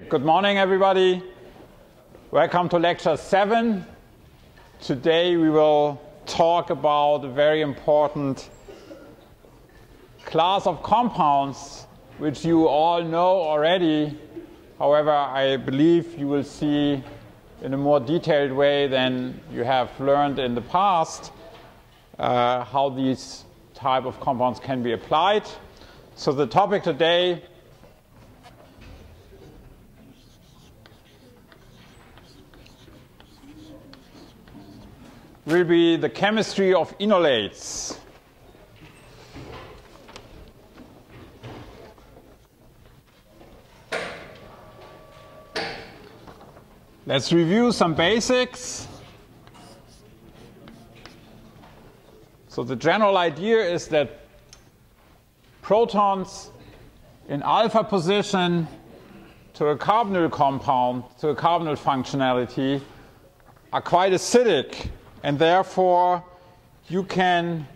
Good morning, everybody. Welcome to lecture 7. Today we will talk about a very important class of compounds which you all know already. However, I believe you will see in a more detailed way than you have learned in the past how these type of compounds can be applied. So the topic today will be the chemistry of enolates. Let's review some basics. So the general idea is that protons in alpha position to a carbonyl compound, to a carbonyl functionality, are quite acidic. And therefore, you can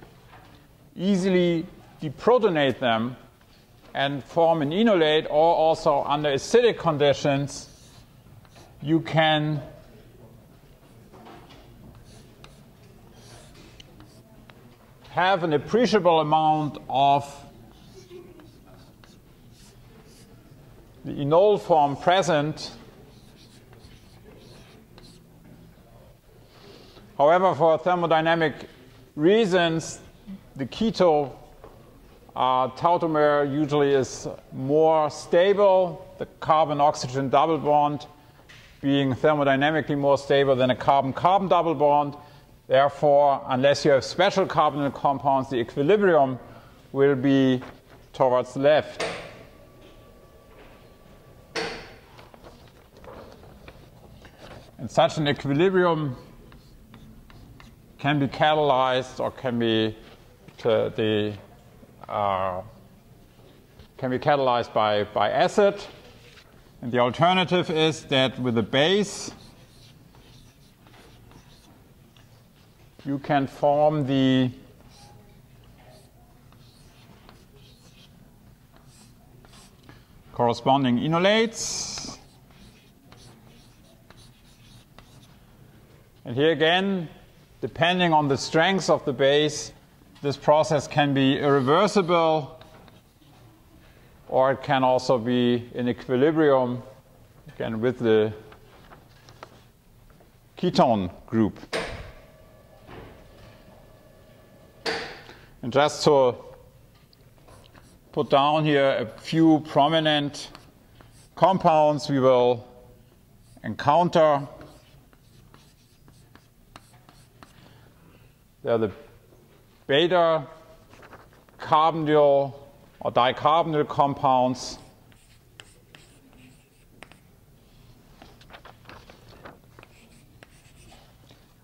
easily deprotonate them and form an enolate, or also under acidic conditions, you can have an appreciable amount of the enol form present. However, for thermodynamic reasons, the keto tautomer usually is more stable, the carbon-oxygen double bond being thermodynamically more stable than a carbon-carbon double bond. Therefore, unless you have special carbonyl compounds, the equilibrium will be towards the left. And such an equilibrium can be catalyzed or can be catalyzed by acid. And the alternative is that with a base you can form the corresponding enolates. And here again, depending on the strength of the base, this process can be irreversible, or it can also be in equilibrium, again, with the ketone group. And just to put down here a few prominent compounds we will encounter. They're the beta carbonyl or dicarbonyl compounds.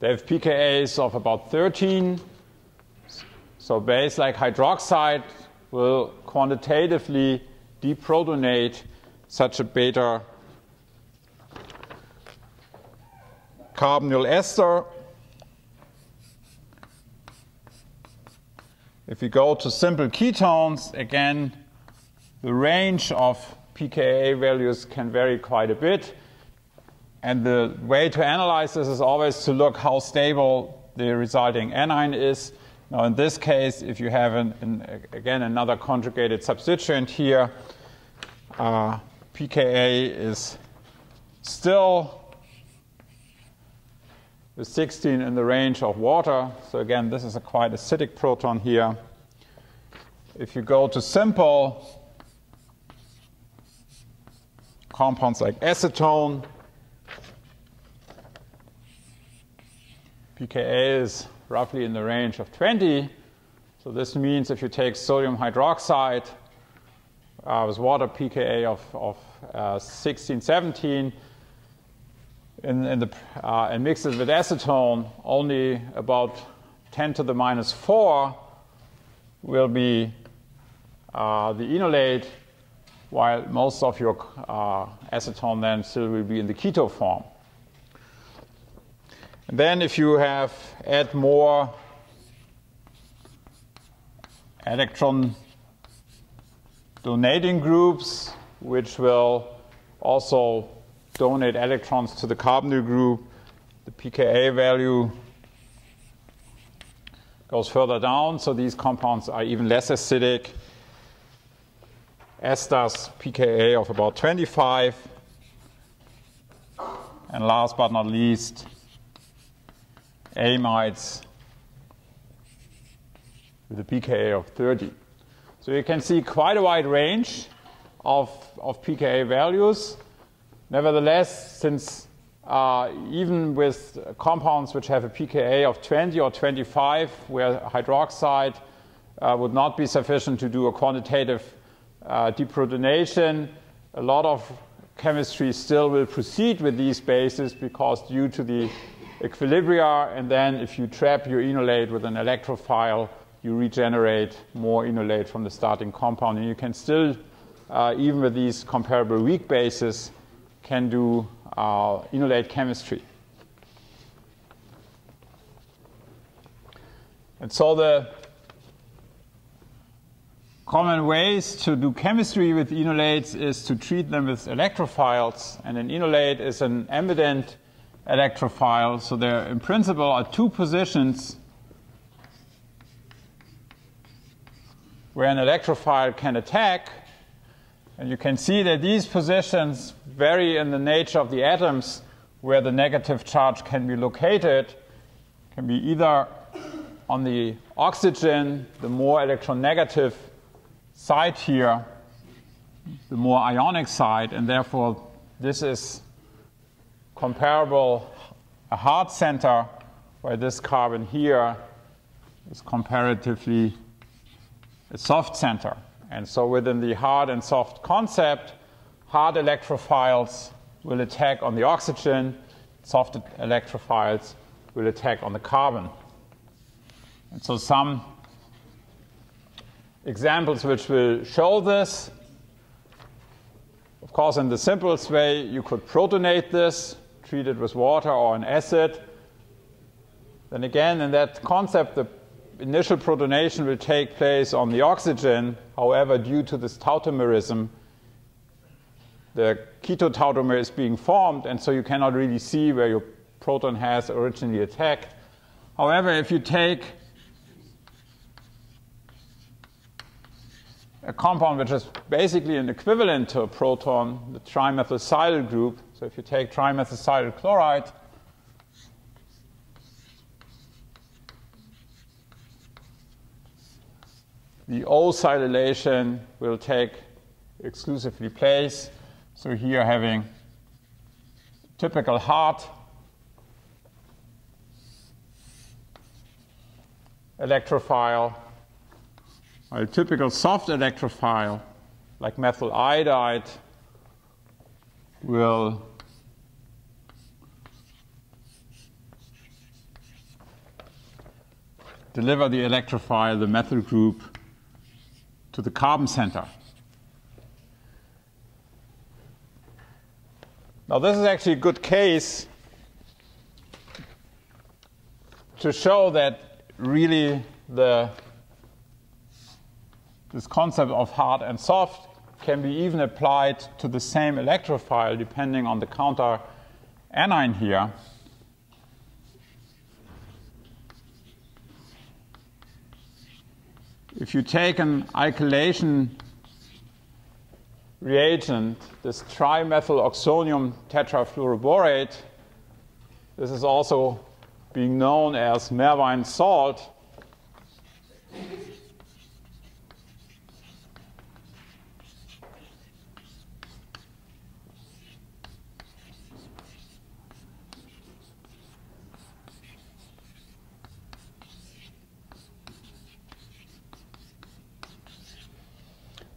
They have pKa's of about 13. So base like hydroxide will quantitatively deprotonate such a beta carbonyl ester. If we go to simple ketones, again, the range of pKa values can vary quite a bit. And the way to analyze this is always to look how stable the resulting anion is. Now, in this case, if you have, again, another conjugated substituent here, pKa is still with 16 in the range of water. So again, this is a quite acidic proton here. If you go to simple compounds like acetone, pKa is roughly in the range of 20. So this means if you take sodium hydroxide with water pKa of 16, 17, and mix it with acetone, only about 10 to the minus 4 will be the enolate, while most of your acetone then still will be in the keto form. And then if you add more electron donating groups, which will also donate electrons to the carbonyl group. The pKa value goes further down, so these compounds are even less acidic. Esters, pKa of about 25. And last but not least, amides with a pKa of 30. So you can see quite a wide range of pKa values. Nevertheless, since even with compounds which have a pKa of 20 or 25, where hydroxide would not be sufficient to do a quantitative deprotonation, a lot of chemistry still will proceed with these bases because due to the equilibria, and then if you trap your enolate with an electrophile, you regenerate more enolate from the starting compound. And you can still, even with these comparable weak bases, can do enolate chemistry. And so the common ways to do chemistry with enolates is to treat them with electrophiles. And an enolate is an ambident electrophile. So there, in principle, are two positions where an electrophile can attack. And you can see that these positions vary in the nature of the atoms where the negative charge can be located. It can be either on the oxygen, the more electronegative side here, the more ionic side, and therefore this is comparable, a hard center, where this carbon here is comparatively a soft center. And so within the hard and soft concept, hard electrophiles will attack on the oxygen, soft electrophiles will attack on the carbon. And so some examples which will show this. Of course, in the simplest way, you could protonate this, treat it with water or an acid. Then again, in that concept, the initial protonation will take place on the oxygen. However, due to this tautomerism, the ketotautomer is being formed, and so you cannot really see where your proton has originally attacked. However, if you take a compound which is basically an equivalent to a proton, the trimethylsilyl group. So if you take trimethylsilyl chloride, the O silylation will take exclusively place. So here having typical hard electrophile, a typical soft electrophile, like methyl iodide, will deliver the electrophile, the methyl group, to the carbon center. Now this is actually a good case to show that really this concept of hard and soft can be even applied to the same electrophile depending on the counter anion here. If you take an alkylation reagent, this trimethyloxonium tetrafluoroborate, this is also being known as Meerwein salt.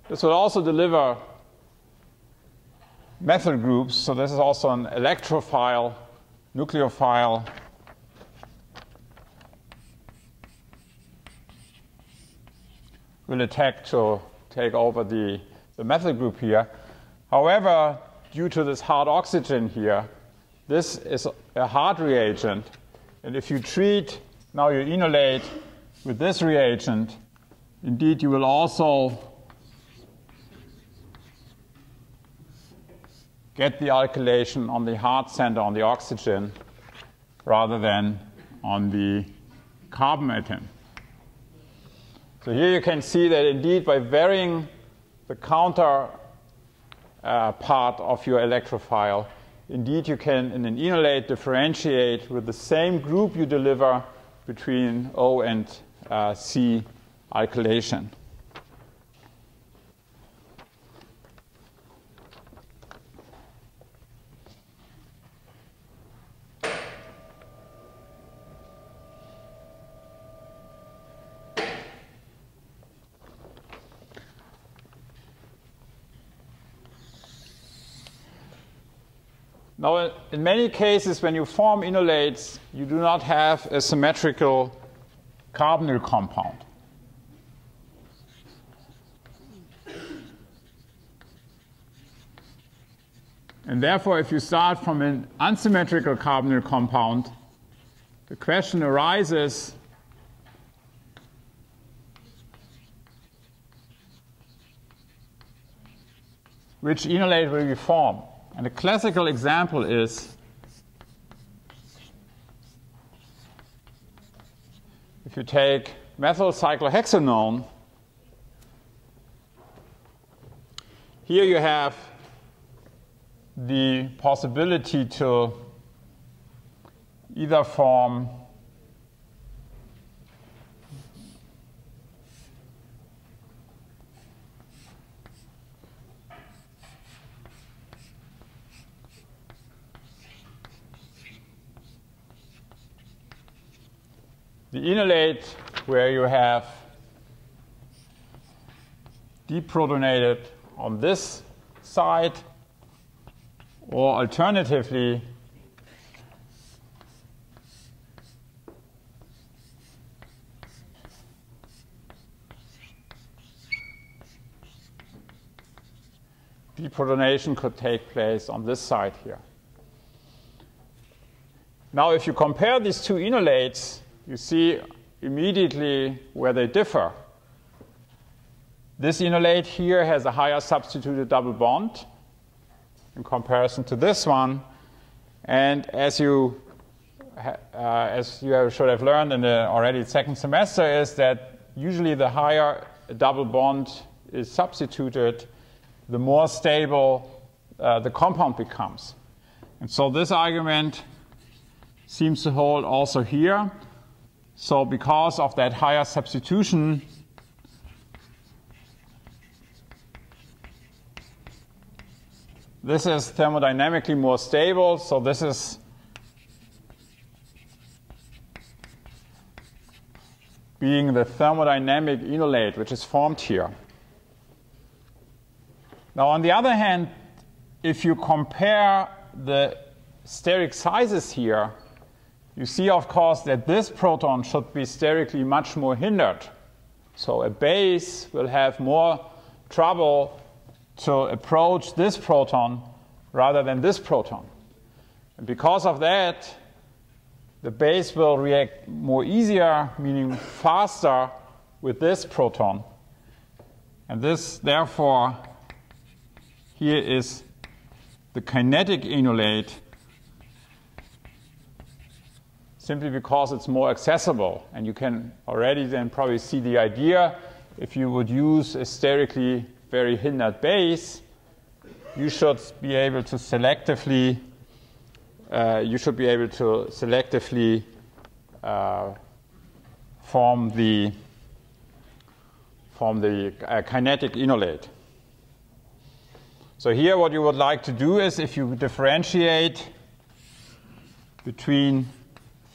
This will also deliver methyl groups, so this is also an electrophile, nucleophile. Will attack to take over the methyl group here. However, due to this hard oxygen here, this is a hard reagent. And if you treat now your enolate with this reagent, indeed you will also get the alkylation on the hard center, on the oxygen, rather than on the carbon atom. So here you can see that indeed by varying the counter part of your electrophile, indeed you can, in an enolate, differentiate with the same group you deliver between O and C alkylation. Now, in many cases, when you form enolates, you do not have a symmetrical carbonyl compound. And therefore, if you start from an unsymmetrical carbonyl compound, the question arises, which enolate will you form? And a classical example is if you take methyl cyclohexanone, here you have the possibility to either form the enolate where you have deprotonated on this side, or alternatively deprotonation could take place on this side here. Now, if you compare these two enolates, you see immediately where they differ. This enolate here has a higher substituted double bond in comparison to this one. And as you should have learned in the already second semester, is that usually the higher a double bond is substituted, the more stable the compound becomes. And so this argument seems to hold also here. So because of that higher substitution, this is thermodynamically more stable. So this is being the thermodynamic enolate, which is formed here. Now, on the other hand, if you compare the steric sizes here, you see, of course, that this proton should be sterically much more hindered. So a base will have more trouble to approach this proton rather than this proton. And because of that, the base will react more easier, meaning faster, with this proton. And this, therefore, here is the kinetic enolate, simply because it's more accessible. And you can already then probably see the idea. If you would use a sterically very hindered base, you should be able to selectively form the kinetic enolate. So here what you would like to do is, if you differentiate between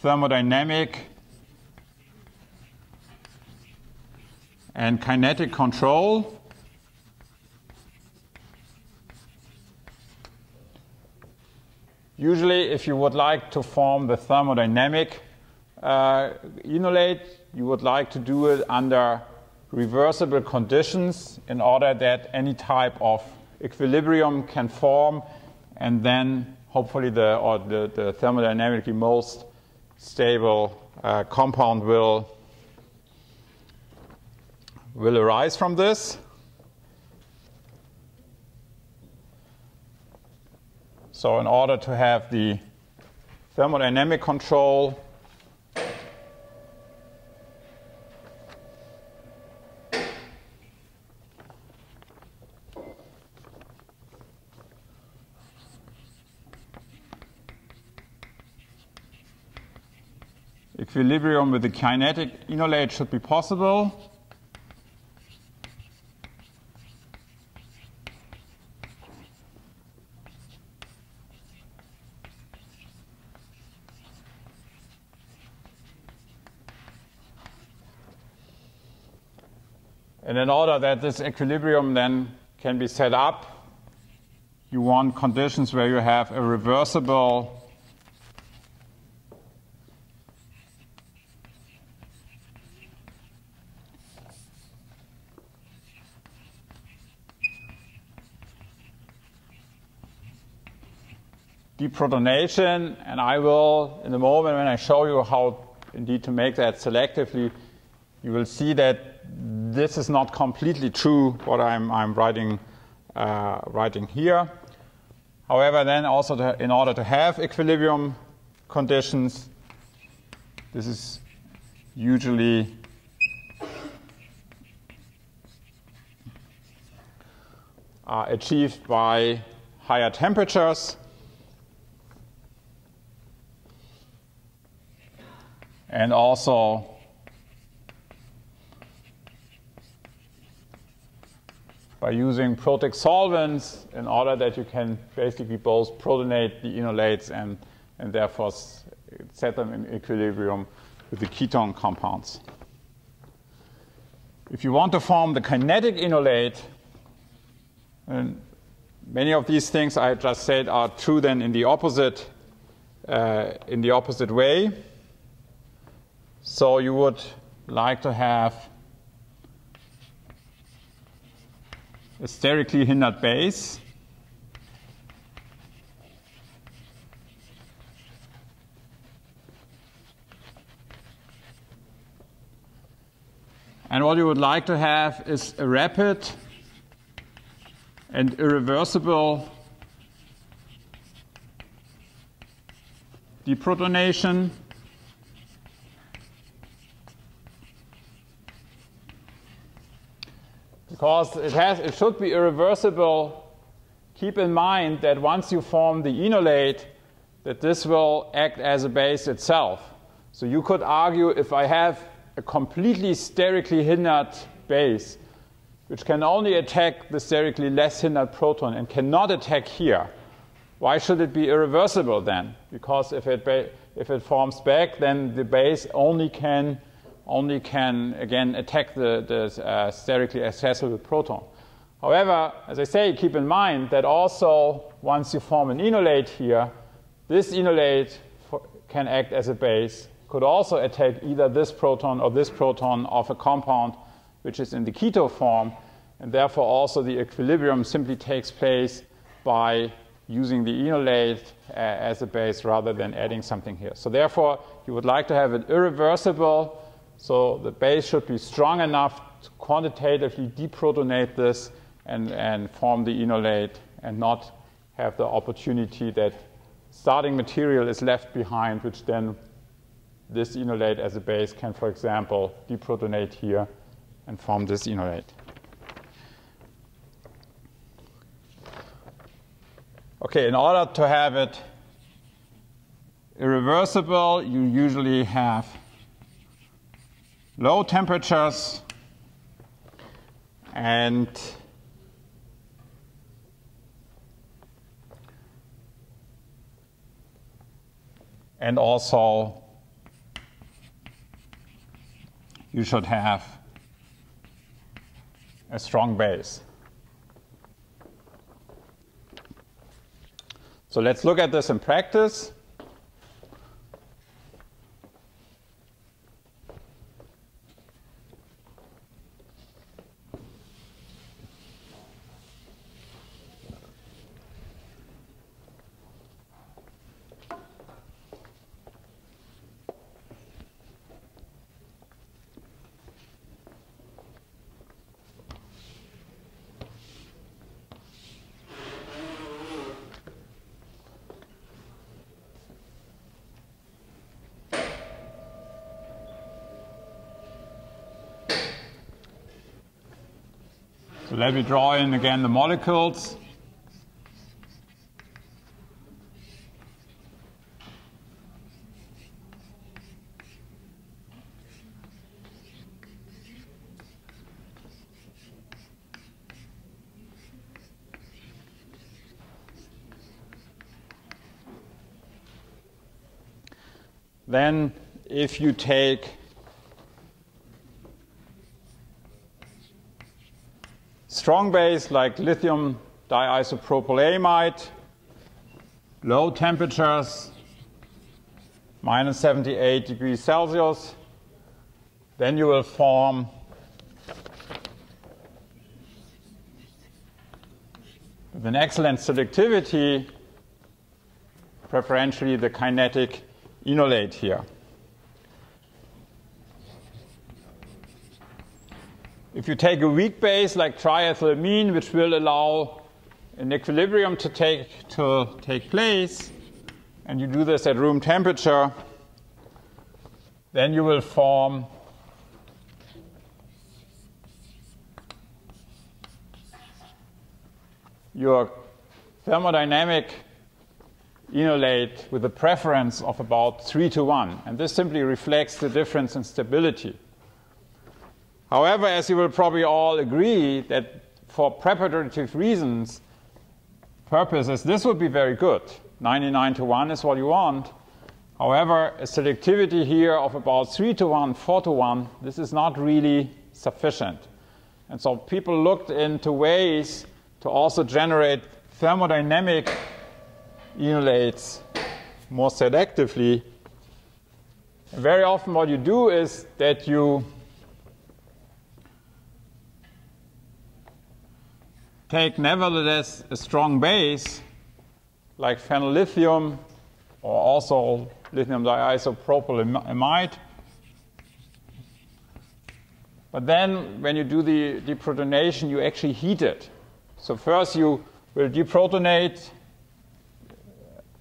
thermodynamic and kinetic control, usually if you would like to form the thermodynamic enolate, you would like to do it under reversible conditions in order that any type of equilibrium can form, and then hopefully the thermodynamically most stable compound will arise from this. So in order to have the thermodynamic control, equilibrium with the kinetic enolate should be possible. And in order that this equilibrium then can be set up, you want conditions where you have a reversible deprotonation, and I will, in a moment when I show you how indeed to make that selectively, you will see that this is not completely true what I'm writing here. However, then also in order to have equilibrium conditions, this is usually achieved by higher temperatures. And also by using protic solvents in order that you can basically both protonate the enolates and therefore set them in equilibrium with the ketone compounds. If you want to form the kinetic enolate, and many of these things I just said are true then in the opposite way. So you would like to have a sterically hindered base. And what you would like to have is a rapid and irreversible deprotonation. Because it should be irreversible, keep in mind that once you form the enolate, that this will act as a base itself. So you could argue if I have a completely sterically hindered base, which can only attack the sterically less hindered proton and cannot attack here, why should it be irreversible then? Because if it forms back, then the base only can again attack the sterically accessible proton. However, as I say, keep in mind that also once you form an enolate here, this enolate can act as a base, could also attack either this proton or this proton of a compound which is in the keto form, and therefore also the equilibrium simply takes place by using the enolate as a base rather than adding something here. So therefore, you would like to have it irreversible. So the base should be strong enough to quantitatively deprotonate this and form the enolate and not have the opportunity that starting material is left behind, which then this enolate as a base can, for example, deprotonate here and form this enolate. Okay, in order to have it irreversible, you usually have low temperatures and also you should have a strong base. So let's look at this in practice. So let me draw in again the molecules. Then if you take strong base like lithium diisopropylamide, low temperatures, minus 78 degrees Celsius, then you will form with an excellent selectivity, preferentially the kinetic enolate here. If you take a weak base like triethylamine, which will allow an equilibrium to take place, and you do this at room temperature, then you will form your thermodynamic enolate with a preference of about 3:1, and this simply reflects the difference in stability. However, as you will probably all agree, that for preparative reasons, purposes, this would be very good. 99:1 is what you want. However, a selectivity here of about 3:1, 4:1, this is not really sufficient. And so people looked into ways to also generate thermodynamic enolates more selectively. And very often what you do is that you take nevertheless a strong base like phenolithium or also lithium diisopropylamide. But then when you do the deprotonation, you actually heat it. So first you will deprotonate.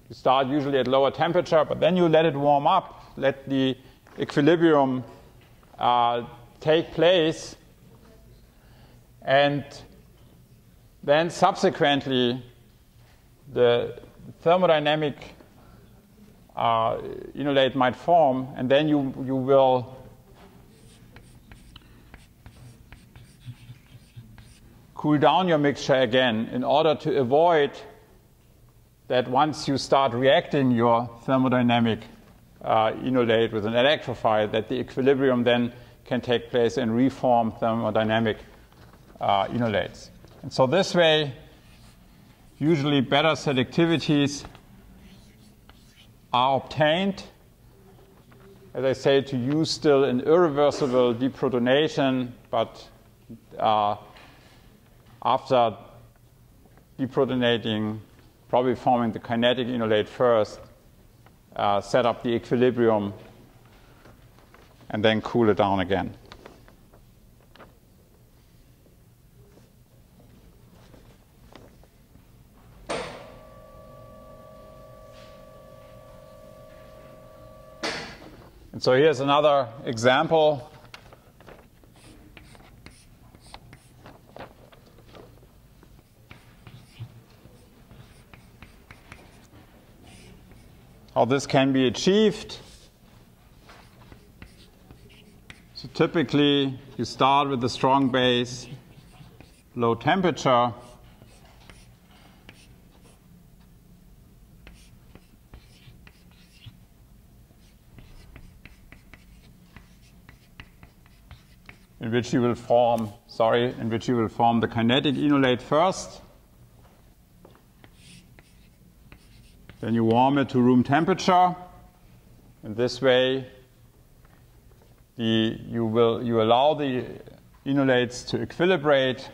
You start usually at lower temperature, but then you let it warm up, let the equilibrium take place, and then subsequently the thermodynamic enolate might form, and then you will cool down your mixture again in order to avoid that once you start reacting your thermodynamic enolate with an electrophile, that the equilibrium then can take place and reform thermodynamic enolates. And so this way, usually better selectivities are obtained. As I say, to use still an irreversible deprotonation, but after deprotonating, probably forming the kinetic enolate first, set up the equilibrium, and then cool it down again. And so here's another example. How this can be achieved. So typically, you start with a strong base, low temperature. In which you will form the kinetic enolate first. Then you warm it to room temperature. In this way, you allow the enolates to equilibrate.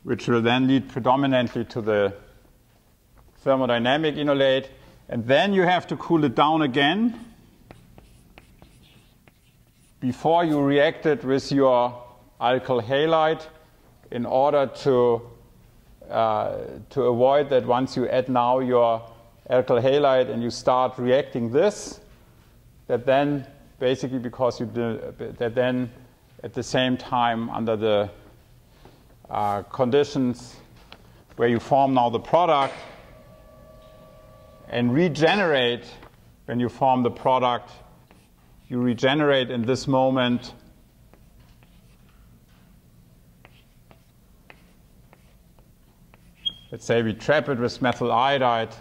Which will then lead predominantly to the thermodynamic enolate. And then you have to cool it down again before you react it with your alkyl halide in order to avoid that once you add now your alkyl halide and you start reacting this, that then basically because you do, that then at the same time under the conditions where you form now the product and regenerate, when you form the product, you regenerate in this moment let's say we trap it with methyl iodide.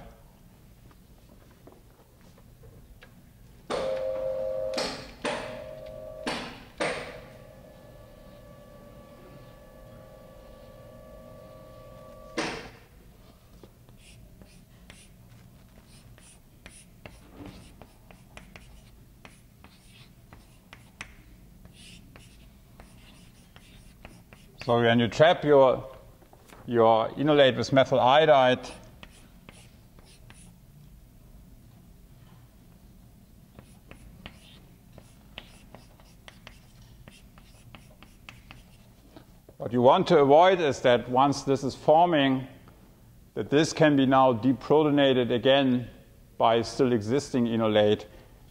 So when you trap your enolate with methyl iodide, what you want to avoid is that once this is forming, that this can be now deprotonated again by still existing enolate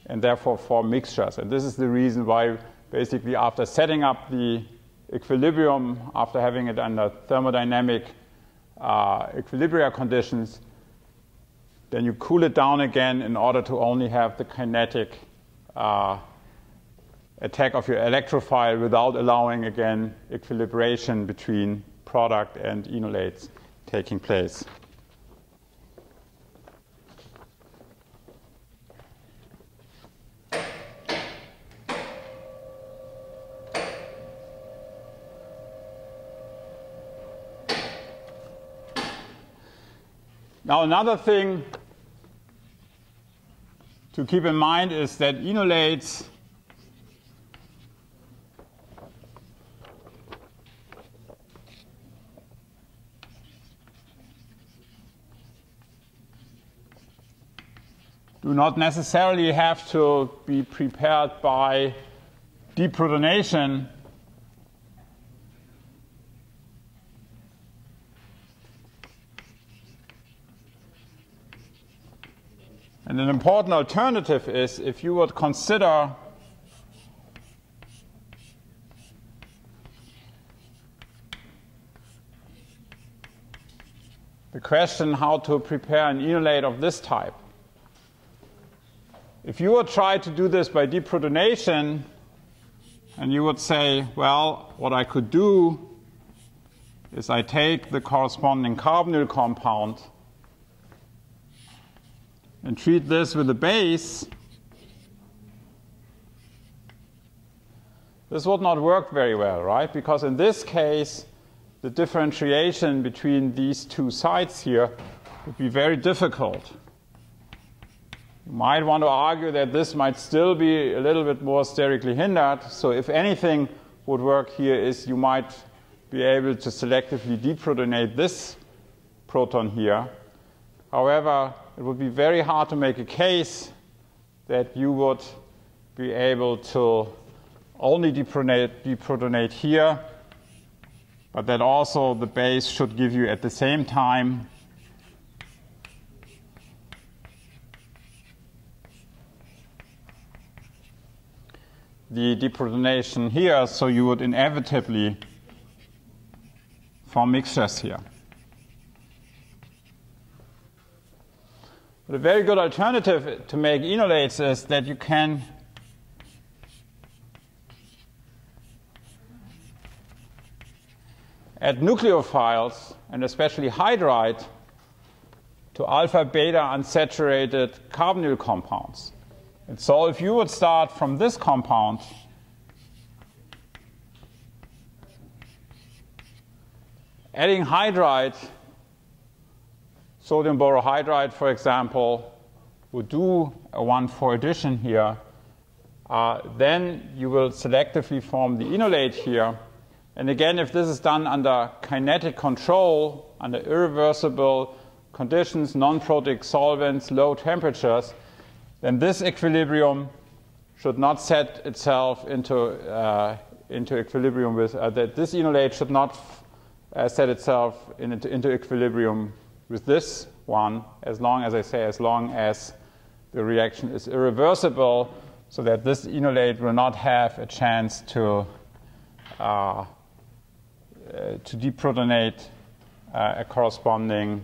and therefore form mixtures. And this is the reason why basically after setting up the equilibrium, after having it under thermodynamic equilibria conditions, then you cool it down again in order to only have the kinetic attack of your electrophile without allowing again equilibration between product and enolates taking place. Now another thing to keep in mind is that enolates do not necessarily have to be prepared by deprotonation. And an important alternative is if you would consider the question how to prepare an enolate of this type. If you would try to do this by deprotonation, and you would say, well, what I could do is I take the corresponding carbonyl compound and treat this with a base, this would not work very well, right? Because in this case, the differentiation between these two sites here would be very difficult. You might want to argue that this might still be a little bit more sterically hindered. So if anything would work here is you might be able to selectively deprotonate this proton here. However, it would be very hard to make a case that you would be able to only deprotonate here, but that also the base should give you at the same time the deprotonation here, so you would inevitably form mixtures here. But a very good alternative to make enolates is that you can add nucleophiles, and especially hydride, to alpha-beta unsaturated carbonyl compounds. And so if you would start from this compound, adding hydride, sodium borohydride, for example, would do a 1,4 addition here, then you will selectively form the enolate here. And again, if this is done under kinetic control, under irreversible conditions, non-protic solvents, low temperatures, then this equilibrium should not set itself into equilibrium with, that this enolate should not set itself into equilibrium with this one, as long as the reaction is irreversible, so that this enolate will not have a chance to deprotonate a corresponding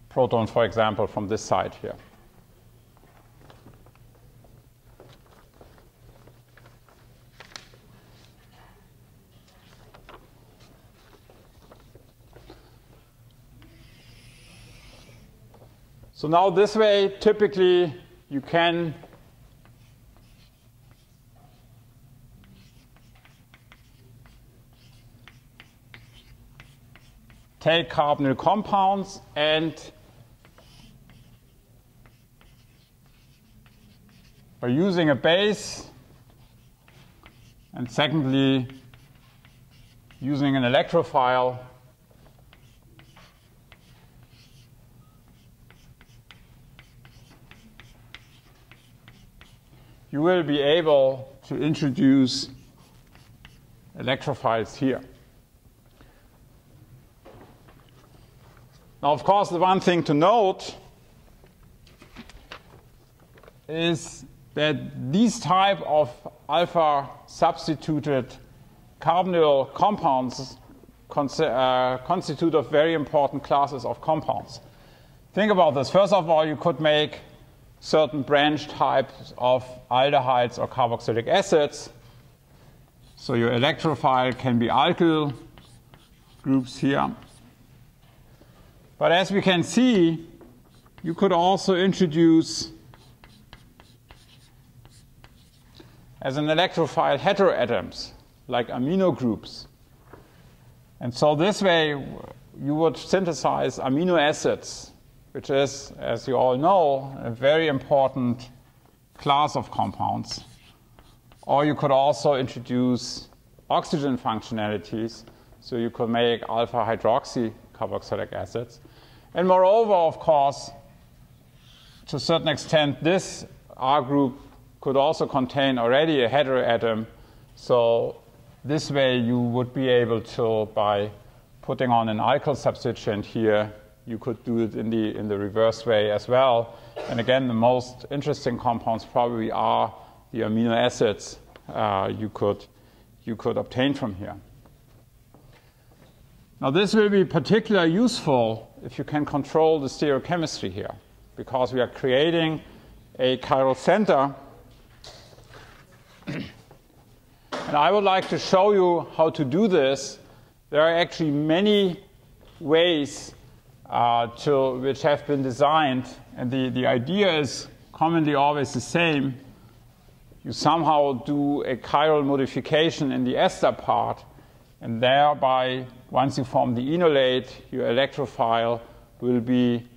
proton, for example, from this side here. So now this way, typically, you can take carbonyl compounds and by using a base, and secondly, using an electrophile, you will be able to introduce electrophiles here. Now, of course, the one thing to note is that these type of alpha substituted carbonyl compounds constitute of very important classes of compounds. Think about this. First of all, you could make certain branch types of aldehydes or carboxylic acids. So your electrophile can be alkyl groups here. But as we can see, you could also introduce as an electrophile heteroatoms, like amino groups. And so this way, you would synthesize amino acids, which is, as you all know, a very important class of compounds. Or you could also introduce oxygen functionalities, so you could make alpha hydroxy carboxylic acids. And moreover, of course, to a certain extent, this R group could also contain already a heteroatom. So this way, you would be able to, by putting on an alkyl substituent here, you could do it in the reverse way as well. And again, the most interesting compounds probably are the amino acids you could obtain from here. Now, this will be particularly useful if you can control the stereochemistry here, because we are creating a chiral center. And I would like to show you how to do this. There are actually many ways which have been designed, and the idea is commonly always the same. You somehow do a chiral modification in the ester part, and thereby, once you form the enolate, your electrophile will be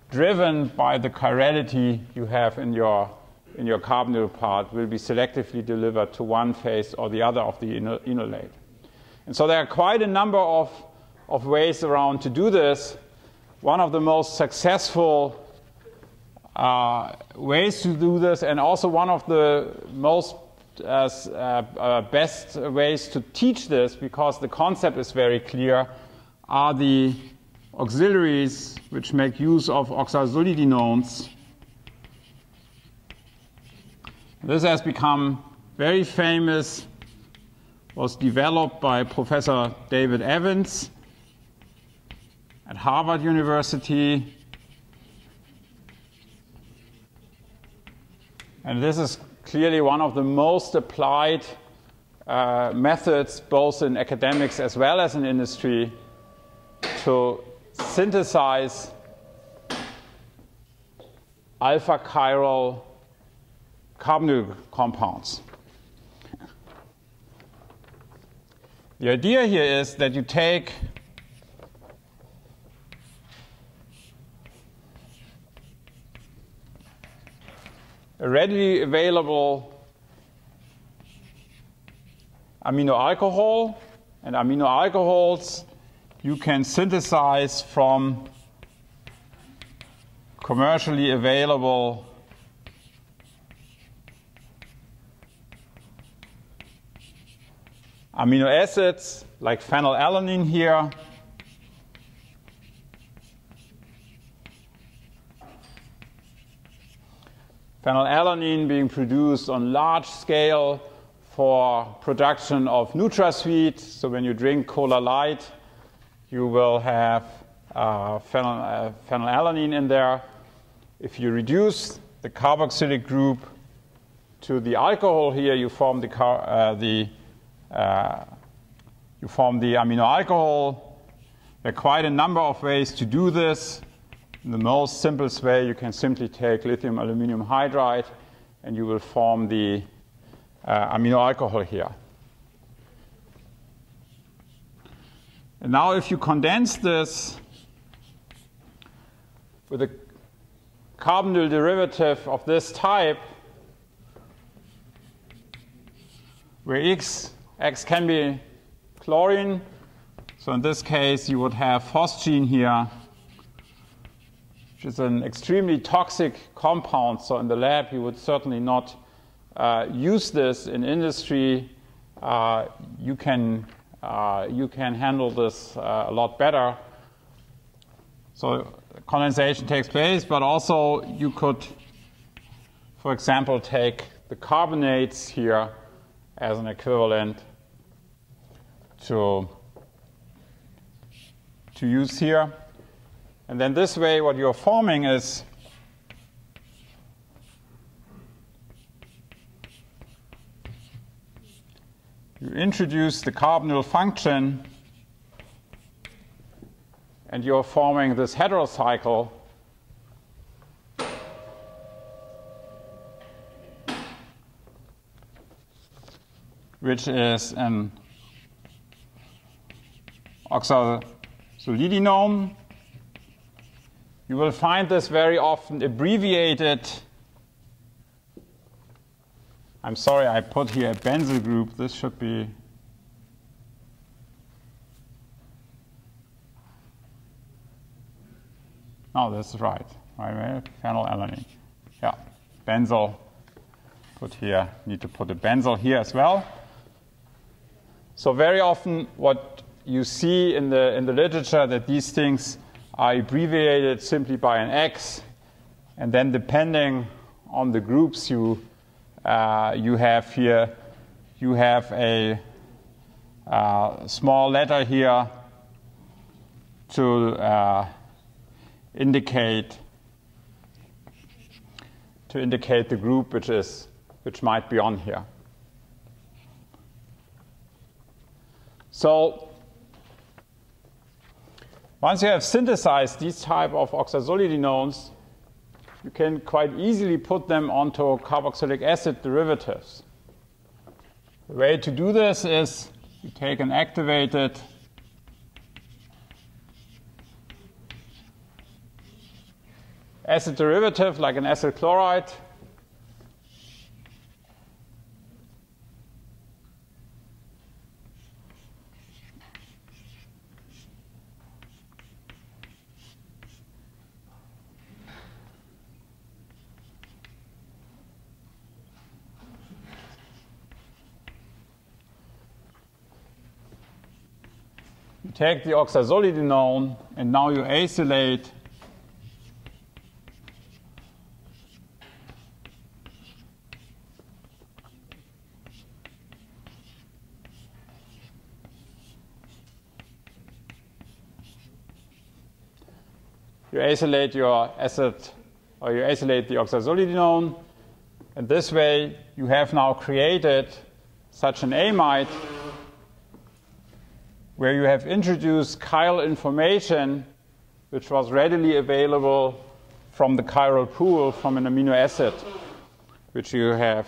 driven by the chirality you have in your carbonyl part, will be selectively delivered to one phase or the other of the enolate. And so there are quite a number of ways around to do this. One of the most successful ways to do this, and also one of the most best ways to teach this, because the concept is very clear, are the auxiliaries which make use of oxazolidinones. This has become very famous, was developed by Professor David Evans at Harvard University. And this is clearly one of the most applied methods, both in academics as well as in industry, to synthesize alpha chiral carbonyl compounds. The idea here is that you take a readily available amino alcohol, and amino alcohols you can synthesize from commercially available amino acids like phenylalanine here, phenylalanine being produced on large scale for production of NutraSweet. So when you drink Cola Light, you will have phenylalanine in there. If you reduce the carboxylic group to the alcohol here, you form the amino alcohol. There are quite a number of ways to do this. In the most simplest way, you can simply take lithium aluminum hydride and you will form the amino alcohol here. And now if you condense this with a carbonyl derivative of this type, where X can be chlorine, so in this case you would have phosgene here, which is an extremely toxic compound. So in the lab you would certainly not use this. In industry you can handle this a lot better. So condensation takes place, but also you could, for example, take the carbonates here as an equivalent to use here. And then this way what you're forming is you introduce the carbonyl function and you're forming this heterocycle which is an oxazolidinone. You will find this very often abbreviated. I'm sorry, I put here a benzyl group. This should be no, this is right. Phenylalanine. Yeah, benzyl. Put here. Need to put a benzyl here as well. So very often, what you see in the literature that these things are abbreviated simply by an X, and then depending on the groups you have here, you have a small letter here to indicate the group which might be on here. So once you have synthesized these type of oxazolidinones, you can quite easily put them onto carboxylic acid derivatives. The way to do this is you take an activated acid derivative like an acid chloride. You take the oxazolidinone and now you acylate your acid, or you acylate the oxazolidinone, and this way you have now created such an amide where you have introduced chiral information which was readily available from the chiral pool from an amino acid, which you have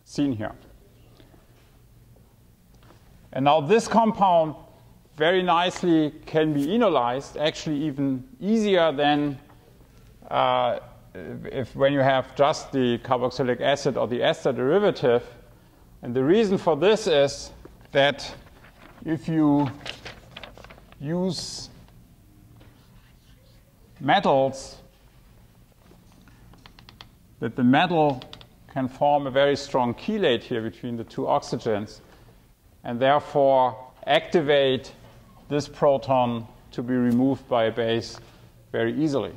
seen here. And now this compound very nicely can be enolized, actually even easier than when you have just the carboxylic acid or the ester derivative. And the reason for this is that if you use metals, that the metal can form a very strong chelate here between the two oxygens, and therefore activate this proton to be removed by a base very easily.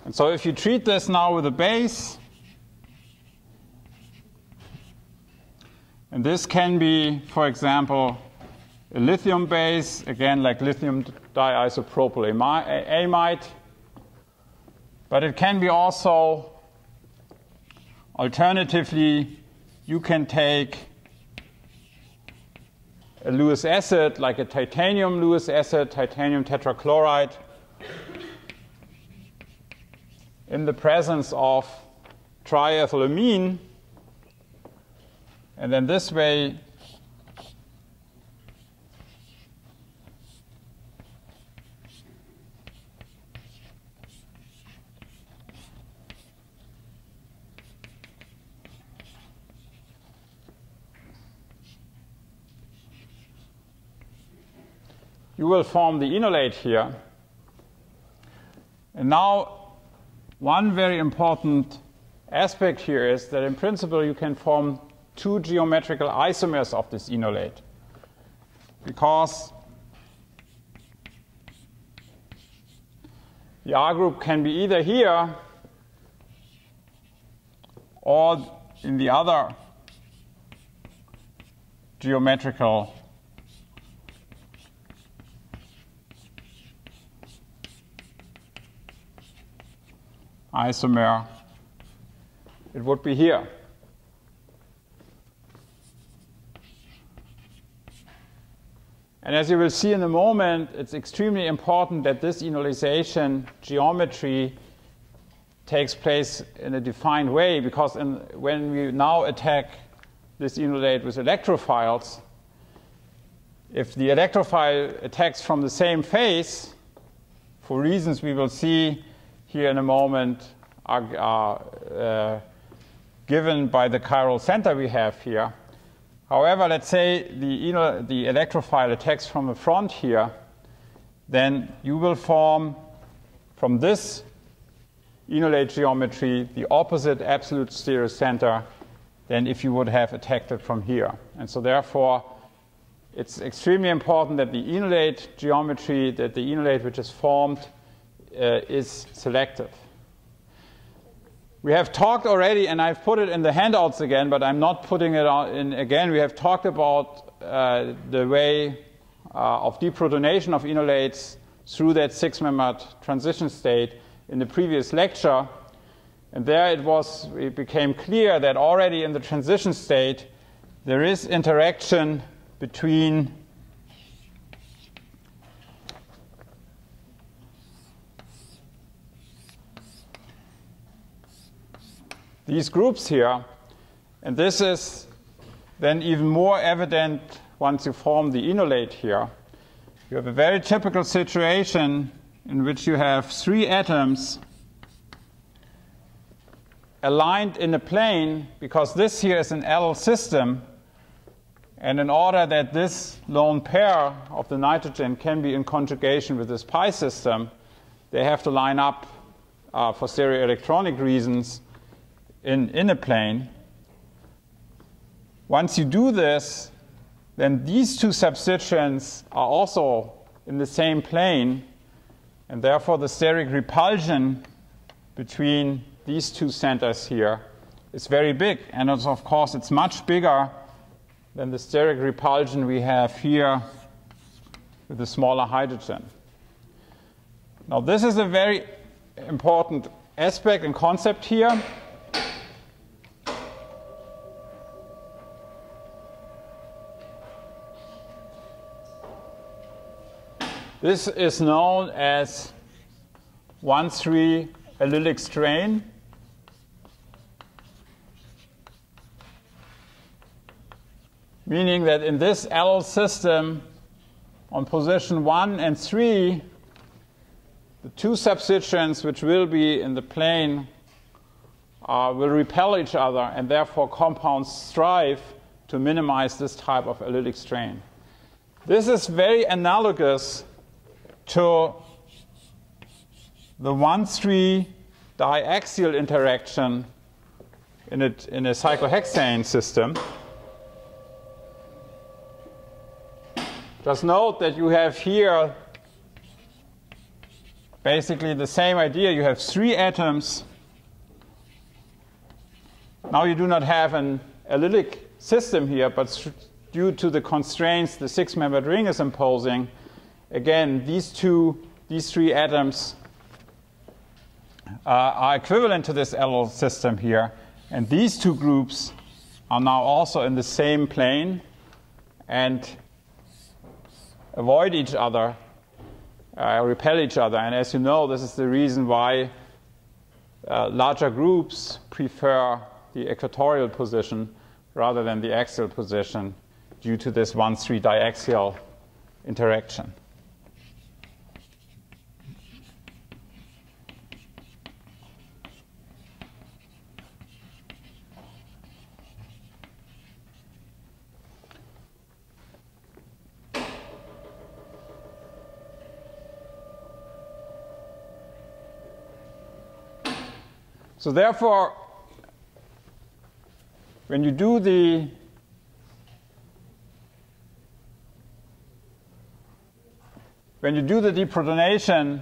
And so if you treat this now with a base, and this can be, for example, a lithium base, again like lithium diisopropyl amide, but it can be also, alternatively, you can take a Lewis acid, like a titanium Lewis acid, titanium tetrachloride, in the presence of triethylamine, and then this way you will form the enolate here. And now, one very important aspect here is that in principle you can form two geometrical isomers of this enolate, because the R group can be either here or in the other geometrical isomer, it would be here. And as you will see in a moment, it's extremely important that this enolization geometry takes place in a defined way, because when we now attack this enolate with electrophiles, if the electrophile attacks from the same phase, for reasons we will see here in a moment, are given by the chiral center we have here. However, let's say the electrophile attacks from the front here, then you will form from this enolate geometry the opposite absolute stereocenter than if you would have attacked it from here. And so therefore, it's extremely important that the enolate geometry, that the enolate which is formed, is selective. We have talked already, and I've put it in the handouts again, but I'm not putting it in again. We have talked about the way of deprotonation of enolates through that 6-membered transition state in the previous lecture. And there it became clear that already in the transition state there is interaction between these groups here, and this is then even more evident once you form the enolate here. You have a very typical situation in which you have 3 atoms aligned in a plane, because this here is an L system, and in order that this lone pair of the nitrogen can be in conjugation with this pi system, they have to line up for stereoelectronic reasons in a plane. Once you do this, then these two substituents are also in the same plane, and therefore the steric repulsion between these two centers here is very big. And of course, it's much bigger than the steric repulsion we have here with the smaller hydrogen. Now, this is a very important aspect and concept here. This is known as 1,3 allylic strain. Meaning that in this allyl system, on position 1 and 3, the two substituents which will be in the plane will repel each other, and therefore compounds strive to minimize this type of allylic strain. This is very analogous to the 1,3 diaxial interaction in a cyclohexane system. Just note that you have here basically the same idea. You have 3 atoms. Now you do not have an allylic system here, but due to the constraints the 6-membered ring is imposing, again, these 3 atoms are equivalent to this allyl system here. And these 2 groups are now also in the same plane and avoid each other, repel each other. And as you know, this is the reason why larger groups prefer the equatorial position rather than the axial position due to this 1,3 diaxial interaction. So therefore, when you do the deprotonation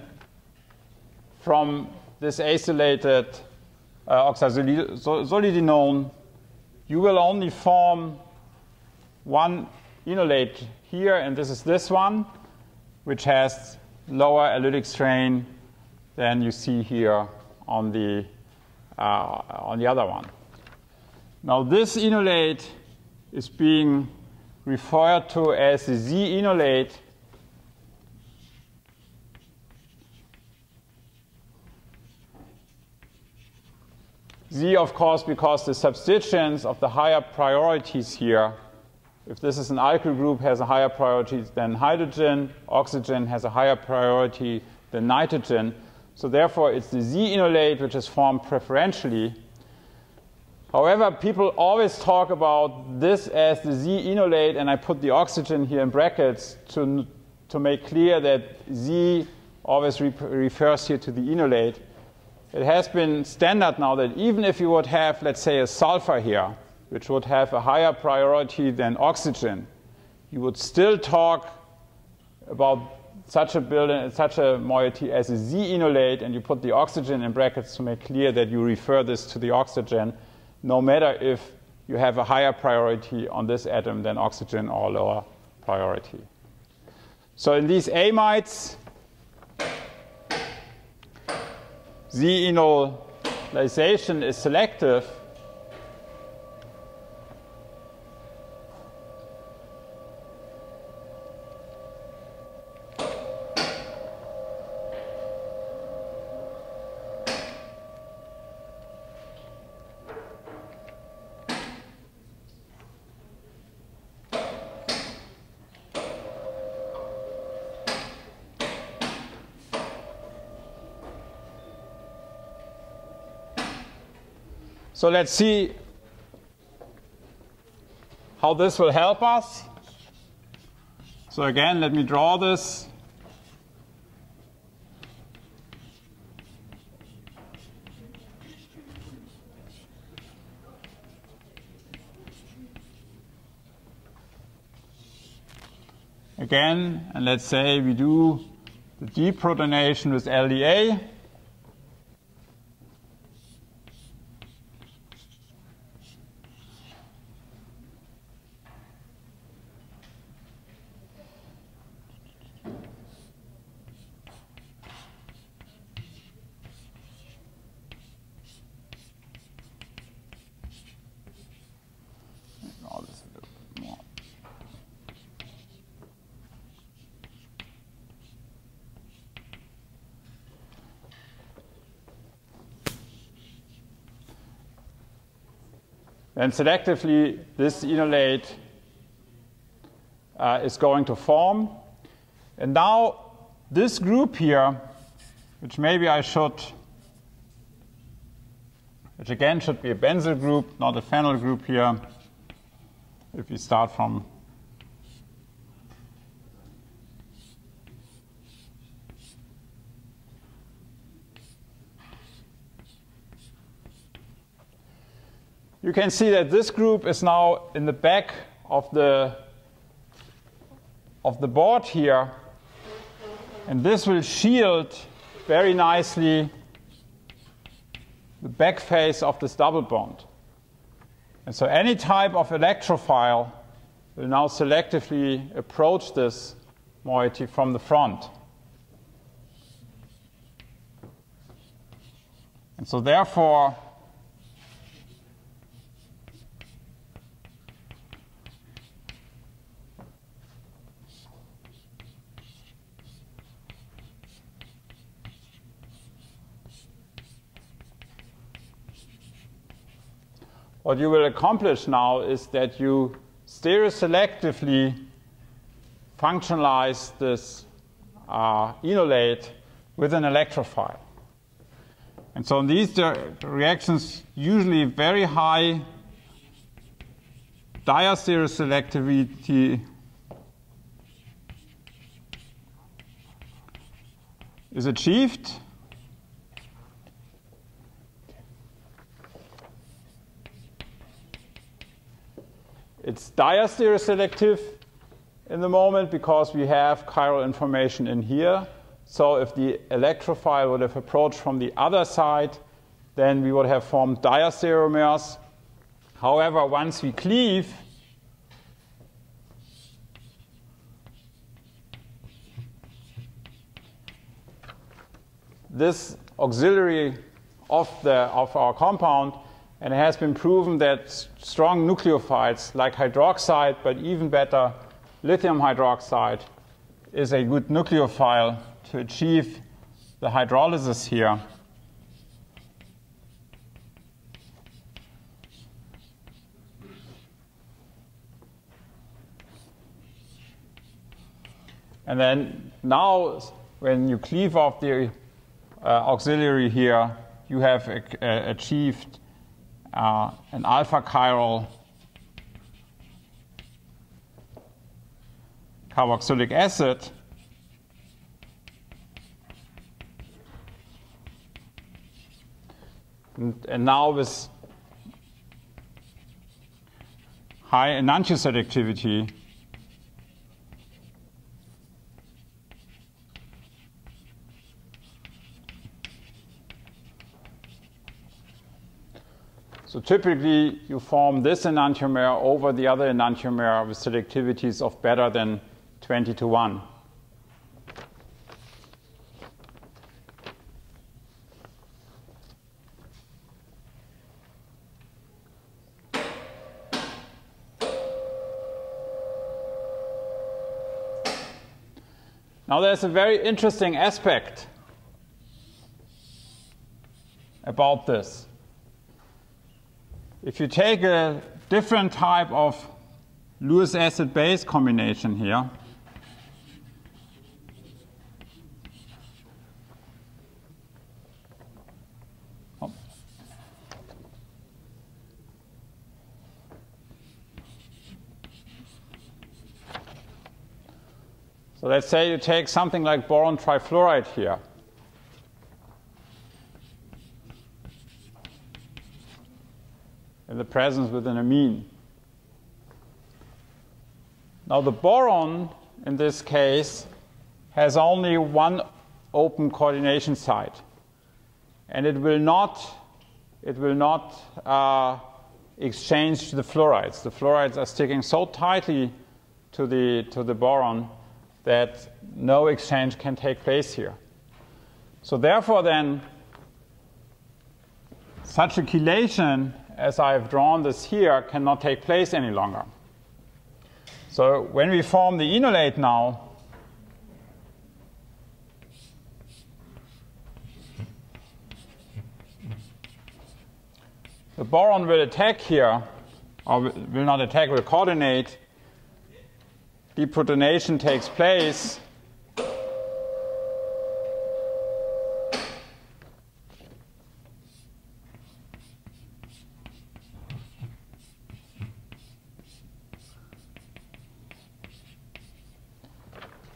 from this isolated oxazolidinone, you will only form one enolate here, and this is this one, which has lower allylic strain than you see here on the other one. Now this enolate is being referred to as the Z enolate. Z, of course, because the substituents of the higher priorities here, if this is an alkyl group, has a higher priority than hydrogen, oxygen has a higher priority than nitrogen. So therefore, it's the Z enolate which is formed preferentially. However, people always talk about this as the Z enolate, and I put the oxygen here in brackets to make clear that Z always refers here to the enolate. It has been standard now that even if you would have, let's say, a sulfur here, which would have a higher priority than oxygen, you would still talk about such a moiety as a Z enolate, and you put the oxygen in brackets to make clear that you refer this to the oxygen, no matter if you have a higher priority on this atom than oxygen or lower priority. So in these amides, Z enolization is selective. So let's see how this will help us. So again, let me draw this. Again, and let's say we do the deprotonation with LDA. And selectively, this enolate is going to form. And now this group here, which maybe I should, which again should be a benzyl group, not a phenyl group here, if we start from you can see that this group is now in the back of the board here, and this will shield very nicely the back face of this double bond. And so any type of electrophile will now selectively approach this moiety from the front. And so therefore, what you will accomplish now is that you stereoselectively functionalize this enolate with an electrophile. And so in these reactions, usually very high diastereoselectivity is achieved. It's diastereoselective in the moment because we have chiral information in here. So if the electrophile would have approached from the other side, then we would have formed diastereomers. However, once we cleave, this auxiliary of our compound, and it has been proven that strong nucleophiles like hydroxide, but even better lithium hydroxide, is a good nucleophile to achieve the hydrolysis here. And then now, when you cleave off the auxiliary here, you have achieved an alpha chiral carboxylic acid. And now with high enantioselectivity, so typically you form this enantiomer over the other enantiomer with selectivities of better than 20:1. Now there's a very interesting aspect about this. If you take a different type of Lewis acid-base combination here, so let's say you take something like boron trifluoride here. In the presence with an amine. Now the boron, in this case, has only one open coordination site. And it will not exchange the fluorides. The fluorides are sticking so tightly to the boron that no exchange can take place here. So therefore then, such a chelation as I have drawn this here cannot take place any longer. So when we form the enolate now, the boron will attack here, or will not attack, will coordinate. Deprotonation takes place.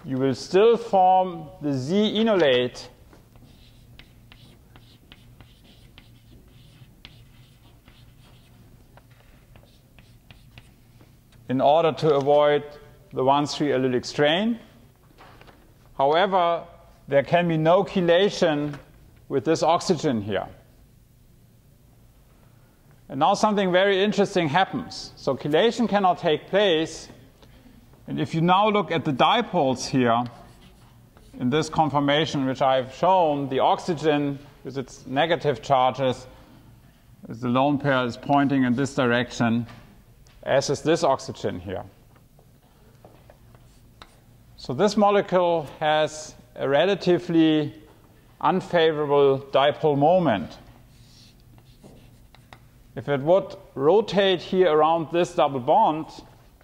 You will still form the Z enolate in order to avoid the 1,3 allylic strain. However, there can be no chelation with this oxygen here. And now something very interesting happens. So chelation cannot take place. And if you now look at the dipoles here, in this conformation which I've shown, the oxygen with its negative charges, as the lone pair is pointing in this direction, as is this oxygen here. So this molecule has a relatively unfavorable dipole moment. If it would rotate here around this double bond,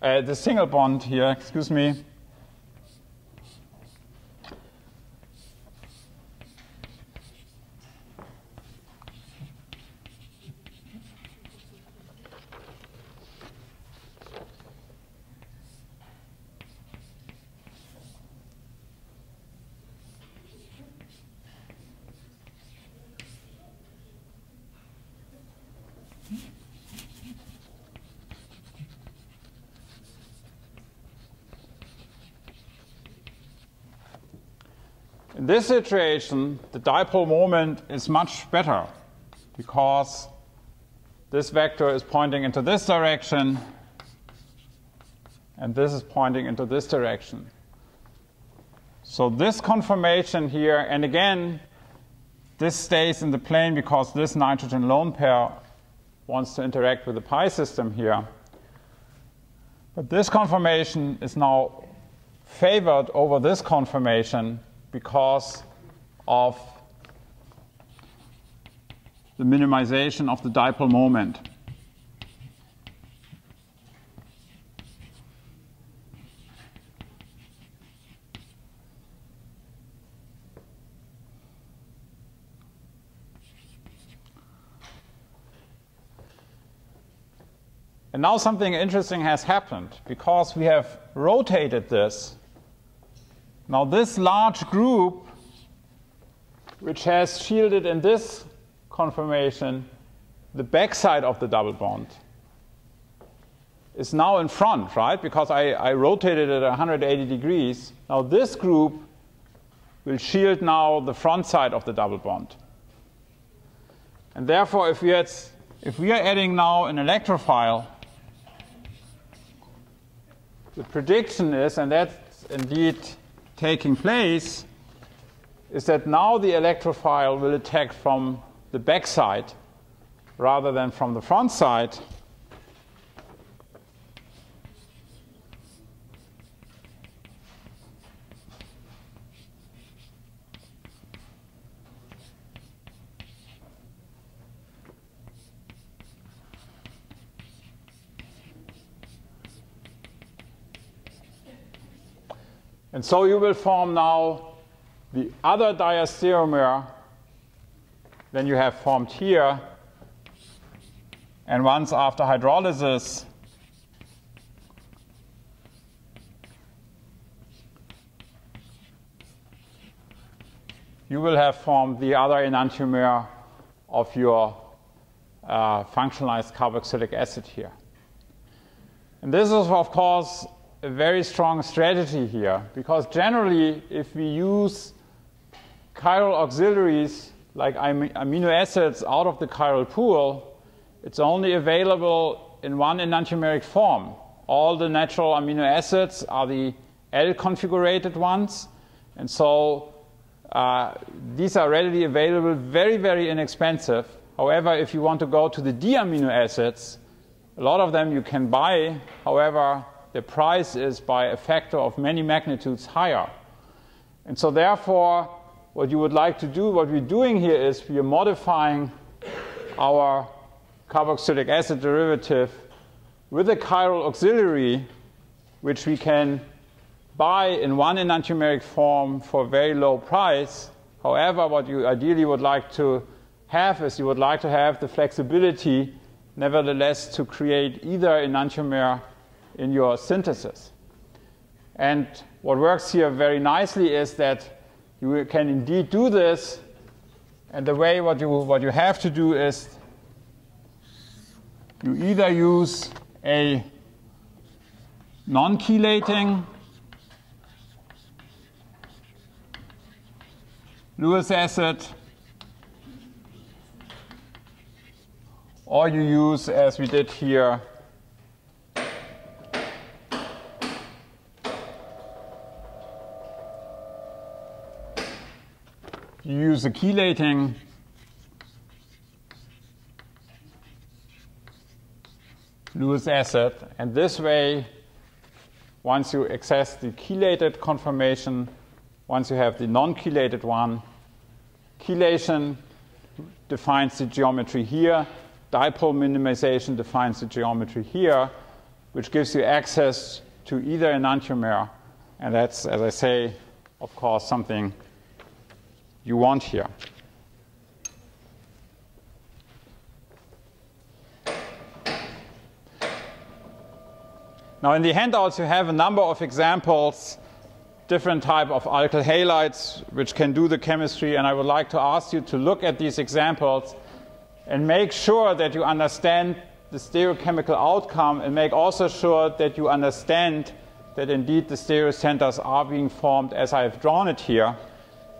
the single bond here, excuse me, in this situation, the dipole moment is much better because this vector is pointing into this direction and this is pointing into this direction. So this conformation here, and again, this stays in the plane because this nitrogen lone pair wants to interact with the pi system here. But this conformation is now favored over this conformation because of the minimization of the dipole moment. And now something interesting has happened because we have rotated this. Now this large group, which has shielded in this conformation the backside of the double bond, is now in front, right? Because I rotated it at 180 degrees. Now this group will shield now the front side of the double bond. And therefore, if we are adding now an electrophile, the prediction is, and that's indeed taking place, is that now the electrophile will attack from the back side rather than from the front side. And so you will form now the other diastereomer than you have formed here. And once after hydrolysis, you will have formed the other enantiomer of your functionalized carboxylic acid here. And this is, of course, a very strong strategy here, because generally, if we use chiral auxiliaries like amino acids out of the chiral pool, it's only available in one enantiomeric form. All the natural amino acids are the L-configurated ones, and so these are readily available, very, very inexpensive. However, if you want to go to the D amino acids, a lot of them you can buy. However, the price is by a factor of many magnitudes higher. And so therefore, what you would like to do, what we're doing here is we are modifying our carboxylic acid derivative with a chiral auxiliary, which we can buy in one enantiomeric form for a very low price. However, what you ideally would like to have is you would like to have the flexibility, nevertheless, to create either enantiomer in your synthesis. And what works here very nicely is that you can indeed do this, and the way what you have to do is you either use a non-chelating Lewis acid, or you use, as we did here, you use a chelating Lewis acid, and this way, once you access the chelated conformation, once you have the non-chelated one, chelation defines the geometry here, dipole minimization defines the geometry here, which gives you access to either enantiomer, and that's, as I say, of course, something you want here. Now in the handouts you have a number of examples, different type of alkyl halides which can do the chemistry, and I would like to ask you to look at these examples and make sure that you understand the stereochemical outcome, and make also sure that you understand that indeed the stereocenters are being formed as I have drawn it here,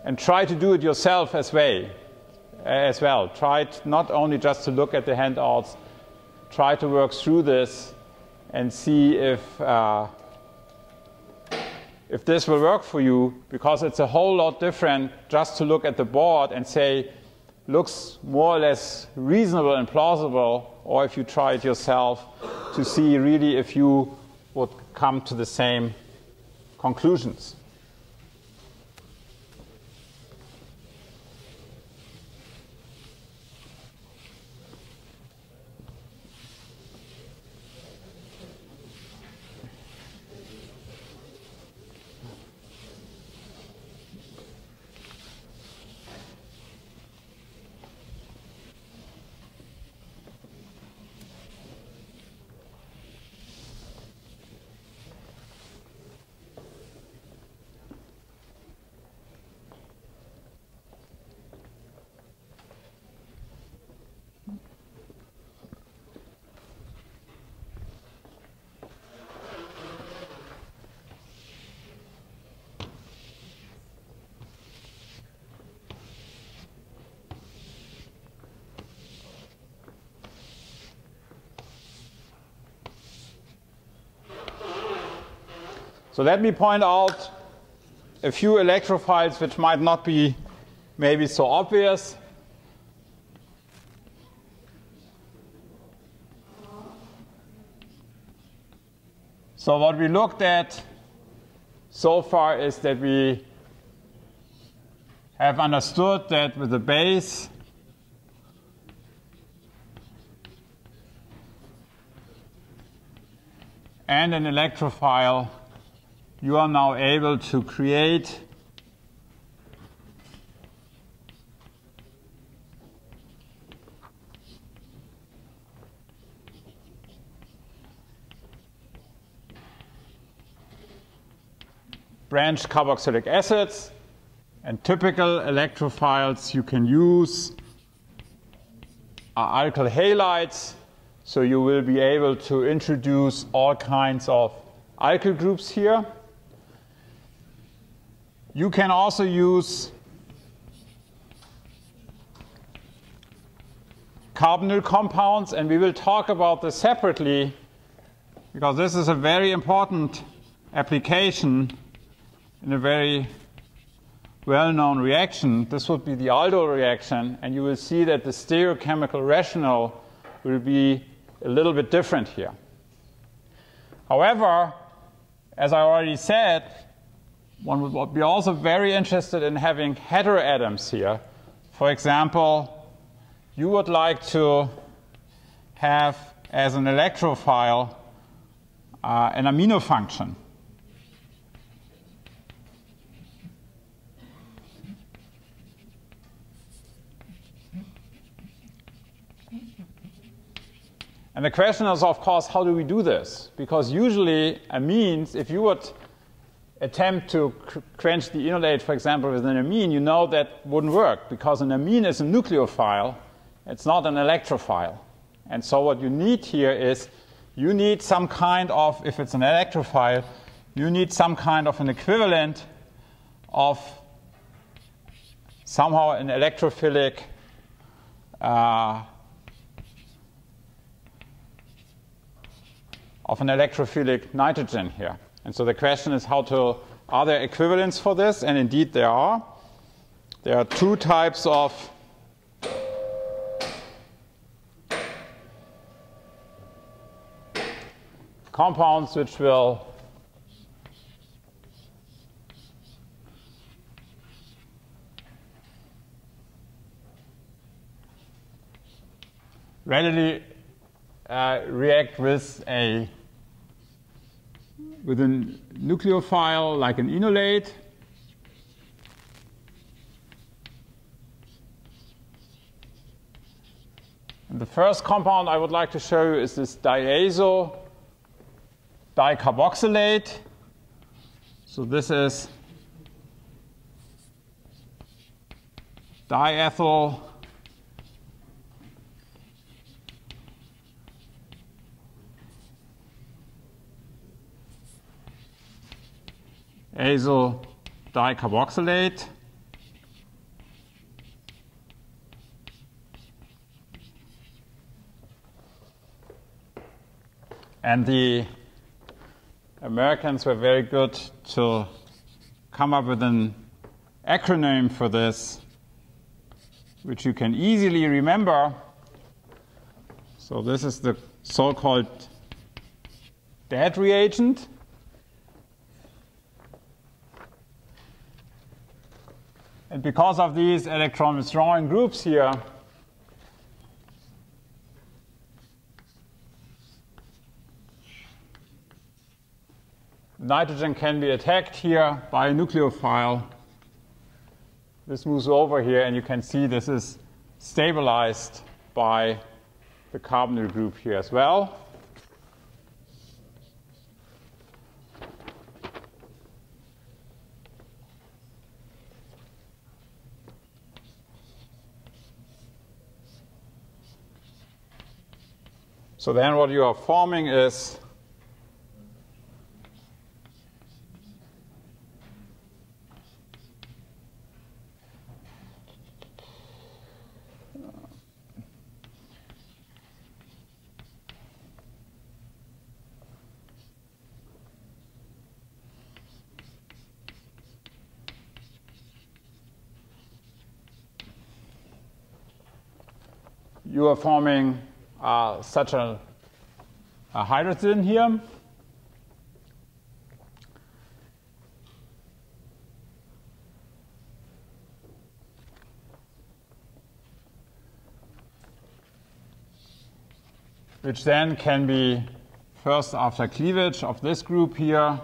and try to do it yourself as well. Try not only just to look at the handouts, try to work through this and see if this will work for you, because it's a whole lot different just to look at the board and say, looks more or less reasonable and plausible, or if you try it yourself to see really if you would come to the same conclusions. So let me point out a few electrophiles which might not be maybe so obvious. So what we looked at so far is that we have understood that with the base and an electrophile, you are now able to create branched carboxylic acids, and typical electrophiles you can use are alkyl halides, so you will be able to introduce all kinds of alkyl groups here. You can also use carbonyl compounds, and we will talk about this separately because this is a very important application in a very well-known reaction. This would be the aldol reaction, and you will see that the stereochemical rationale will be a little bit different here. However, as I already said, one would be also very interested in having heteroatoms here. For example, you would like to have as an electrophile an amino function. And the question is, of course, how do we do this? Because usually amines, if you would attempt to quench the enolate, for example, with an amine, you know that wouldn't work because an amine is a nucleophile. It's not an electrophile. And so what you need here is you need some kind of, if it's an electrophile, you need some kind of an equivalent of somehow an electrophilic of an electrophilic nitrogen here. And so the question is are there equivalents for this? And indeed there are. There are two types of compounds which will readily react with a nucleophile like an enolate. And the first compound I would like to show you is this diazo dicarboxylate. So this is diethyl azo dicarboxylate. And the Americans were very good to come up with an acronym for this, which you can easily remember. So this is the so-called dead reagent. And because of these electron withdrawing groups here, nitrogen can be attacked here by a nucleophile. This moves over here, and you can see this is stabilized by the carbonyl group here as well. So then what you are forming is you are forming such a hydrogen here. Which then can be, first after cleavage of this group here,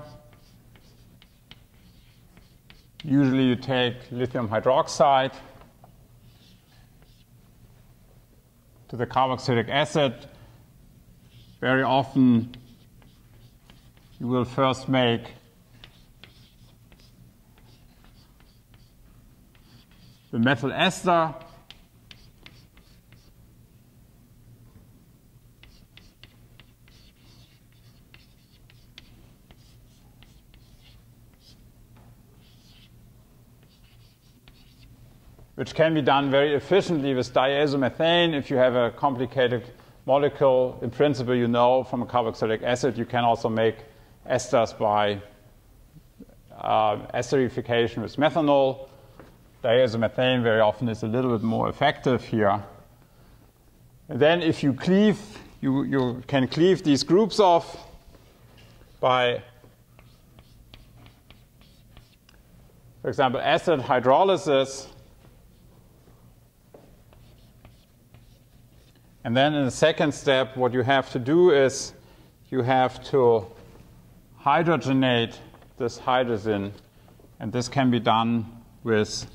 usually you take lithium hydroxide to the carboxylic acid. Very often you will first make the methyl ester, which can be done very efficiently with diazomethane. If you have a complicated molecule, in principle, you know from a carboxylic acid, you can also make esters by esterification with methanol. Diazomethane very often is a little bit more effective here. And then if you cleave, you can cleave these groups off by, for example, acid hydrolysis. And then in the second step, what you have to do is you have to hydrogenate this hydrogen. And this can be done with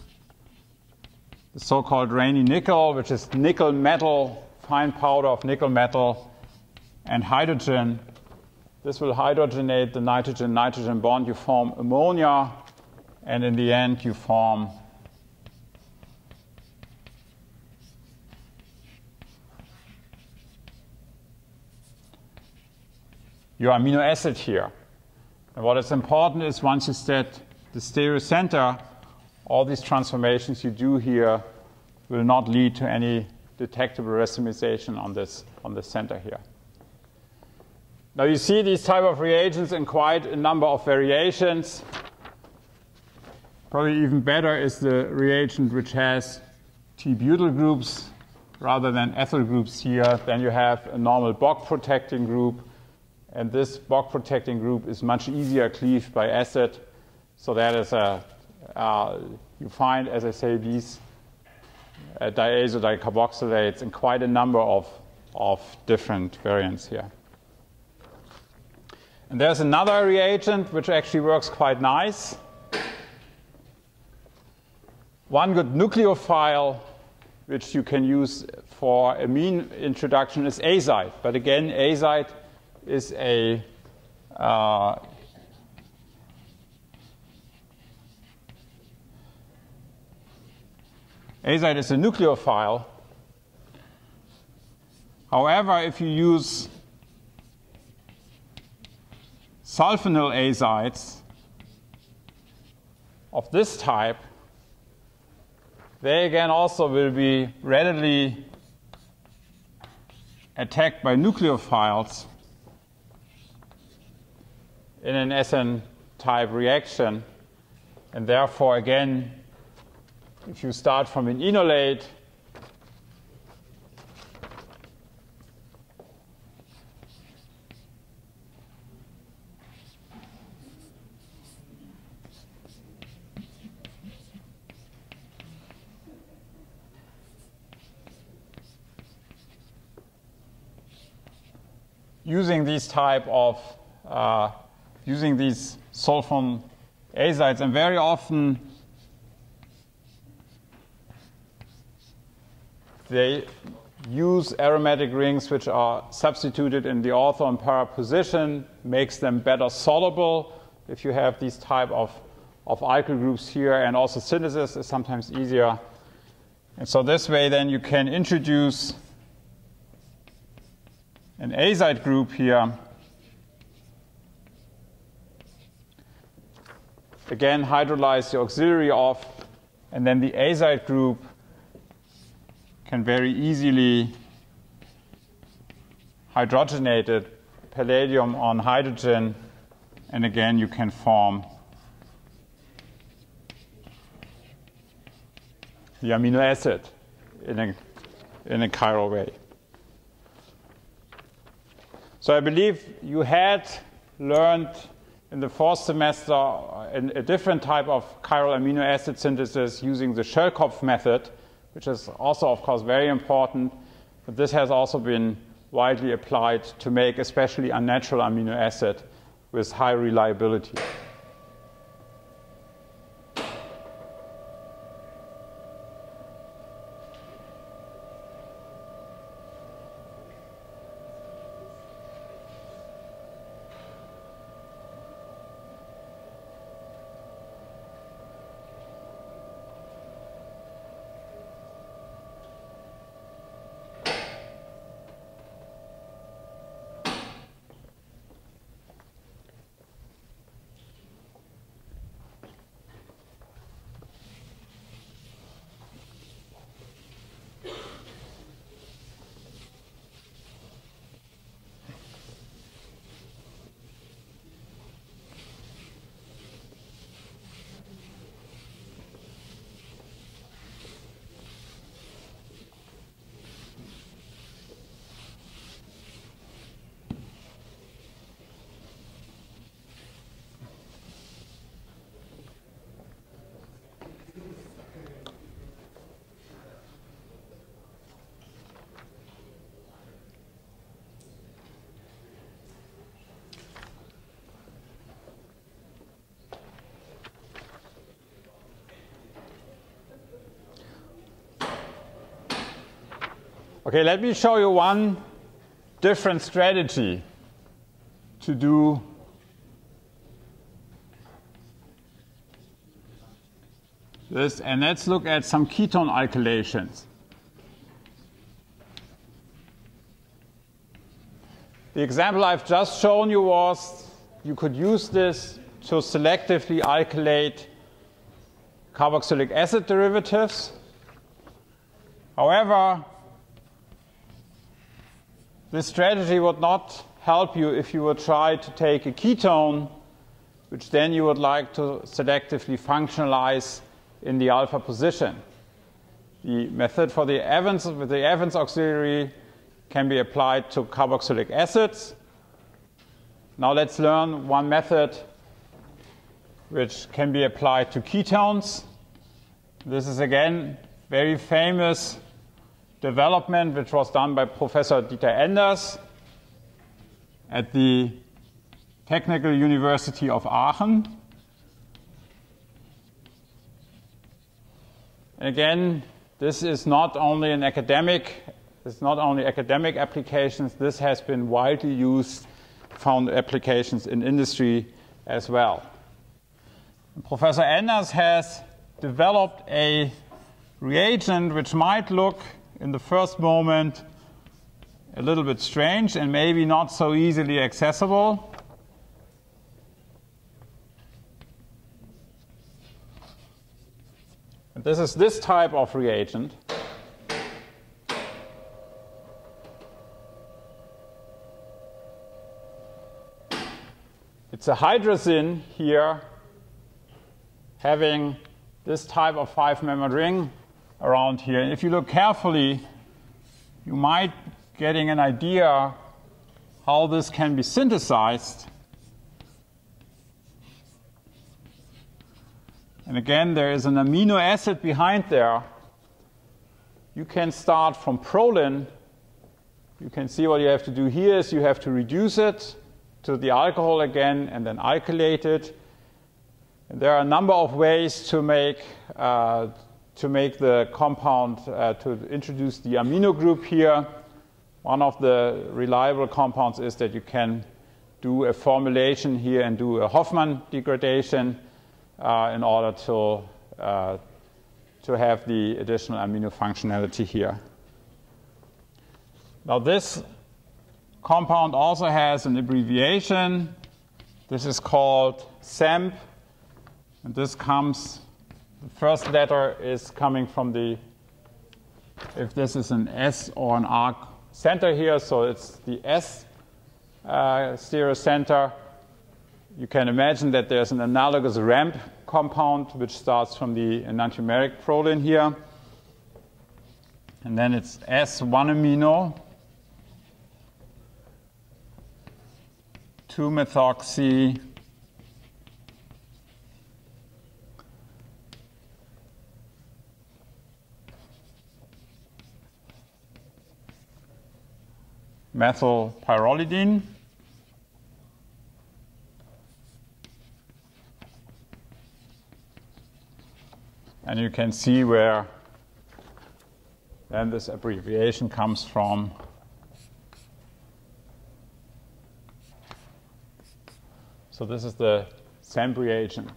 the so-called rainy nickel, which is nickel metal, fine powder of nickel metal and hydrogen. This will hydrogenate the nitrogen-nitrogen bond. You form ammonia, and in the end you form your amino acid here. And what is important is once you set the stereocenter all these transformations you do here will not lead to any detectable racemization on this center here. Now you see these type of reagents in quite a number of variations. Probably even better is the reagent which has T-butyl groups rather than ethyl groups here. Then you have a normal Bock protecting group. And this Bock protecting group is much easier cleaved by acid. So that is you find, as I say, these diazodicarbonylates in quite a number of different variants here. And there's another reagent which actually works quite nice. One good nucleophile which you can use for amine introduction is azide. But again, azide is a azide is a nucleophile. However, if you use sulfonyl azides of this type, they again also will be readily attacked by nucleophiles in an SN-type reaction. And therefore, again, if you start from an enolate, using these type of using these sulfonyl azides, and very often they use aromatic rings which are substituted in the ortho and para position, makes them better soluble if you have these type of alkyl groups here, and also synthesis is sometimes easier. And so this way then you can introduce an azide group here. Again, hydrolyze the auxiliary off, and then the azide group can very easily hydrogenate it, palladium on hydrogen, and again you can form the amino acid in a chiral way. So I believe you had learned in the fourth semester a different type of chiral amino acid synthesis using the Schellkopf method, which is also, of course, very important. But this has also been widely applied to make especially unnatural amino acid with high reliability. Okay, let me show you one different strategy to do this, and let's look at some ketone alkylations. The example I've just shown you was you could use this to selectively alkylate carboxylic acid derivatives. However, this strategy would not help you if you would try to take a ketone, which then you would like to selectively functionalize in the alpha position. The method for the Evans with the Evans auxiliary can be applied to carboxylic acids. Now let's learn one method which can be applied to ketones. This is again very famous development which was done by Professor Dieter Enders at the Technical University of Aachen. And again, this is not only academic applications, this has been widely used, found applications in industry as well. And Professor Enders has developed a reagent which might look in the first moment a little bit strange and maybe not so easily accessible. And this is this type of reagent. It's a hydrazine here having this type of 5-membered ring around here. And if you look carefully, you might getting an idea how this can be synthesized. And again, there is an amino acid behind there. You can start from proline. You can see what you have to do here is you have to reduce it to the alcohol again and then alkylate it. And there are a number of ways to make the compound, to introduce the amino group here. One of the reliable compounds is that you can do a formulation here and do a Hofmann degradation in order to have the additional amino functionality here. Now this compound also has an abbreviation. This is called SAMP, and this comes, the first letter is coming from the, if this is an S or an R center here, so it's the S stereocenter. You can imagine that there's an analogous ramp compound which starts from the enantiomeric proline here. And then it's S1 amino, 2-methoxy, methylpyrrolidine. And you can see where then this abbreviation comes from. So this is the SAMP reagent.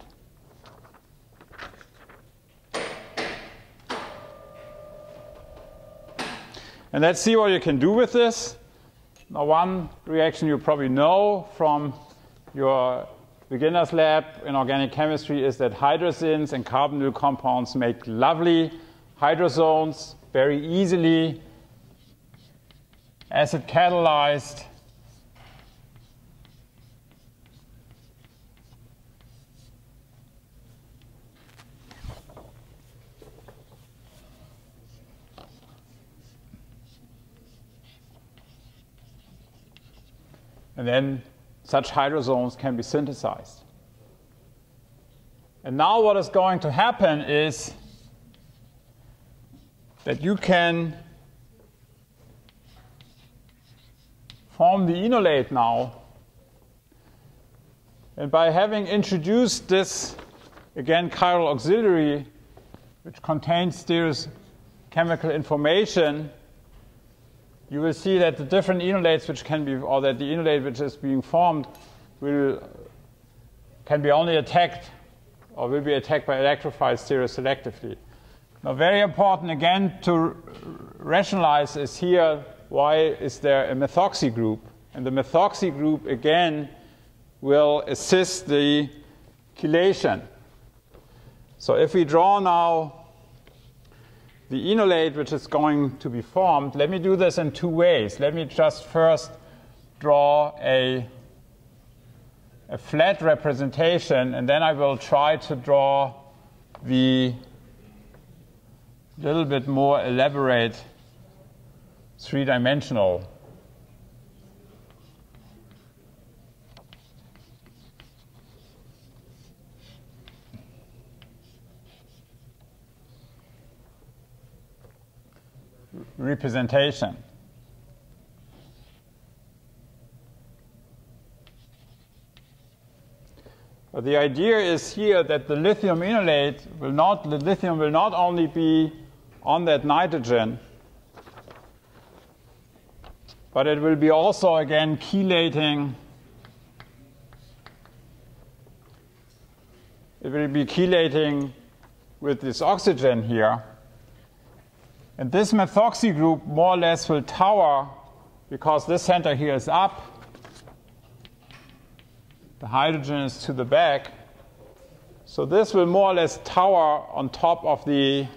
And let's see what you can do with this. Now, one reaction you probably know from your beginner's lab in organic chemistry is that hydrazines and carbonyl compounds make lovely hydrozones very easily, acid catalyzed. And then such hydrozones can be synthesized. And now what is going to happen is that you can form the enolate now. And by having introduced this, again, chiral auxiliary, which contains stereochemical information, you will see that the different enolates which can be, or that the enolate which is being formed can be only attacked, or will be attacked by electrophiles stereoselectively. Now, very important again to rationalize is here, why is there a methoxy group? And the methoxy group again will assist the chelation. So if we draw now the enolate which is going to be formed, let me do this in two ways. Let me just first draw a flat representation, and then I will try to draw the little bit more elaborate three-dimensional representation. But the idea is here that the lithium enolate will not, the lithium will not only be on that nitrogen, but it will be also again chelating. It will be chelating with this oxygen here. And this methoxy group more or less will tower because this center here is up. The hydrogen is to the back. So this will more or less tower on top of the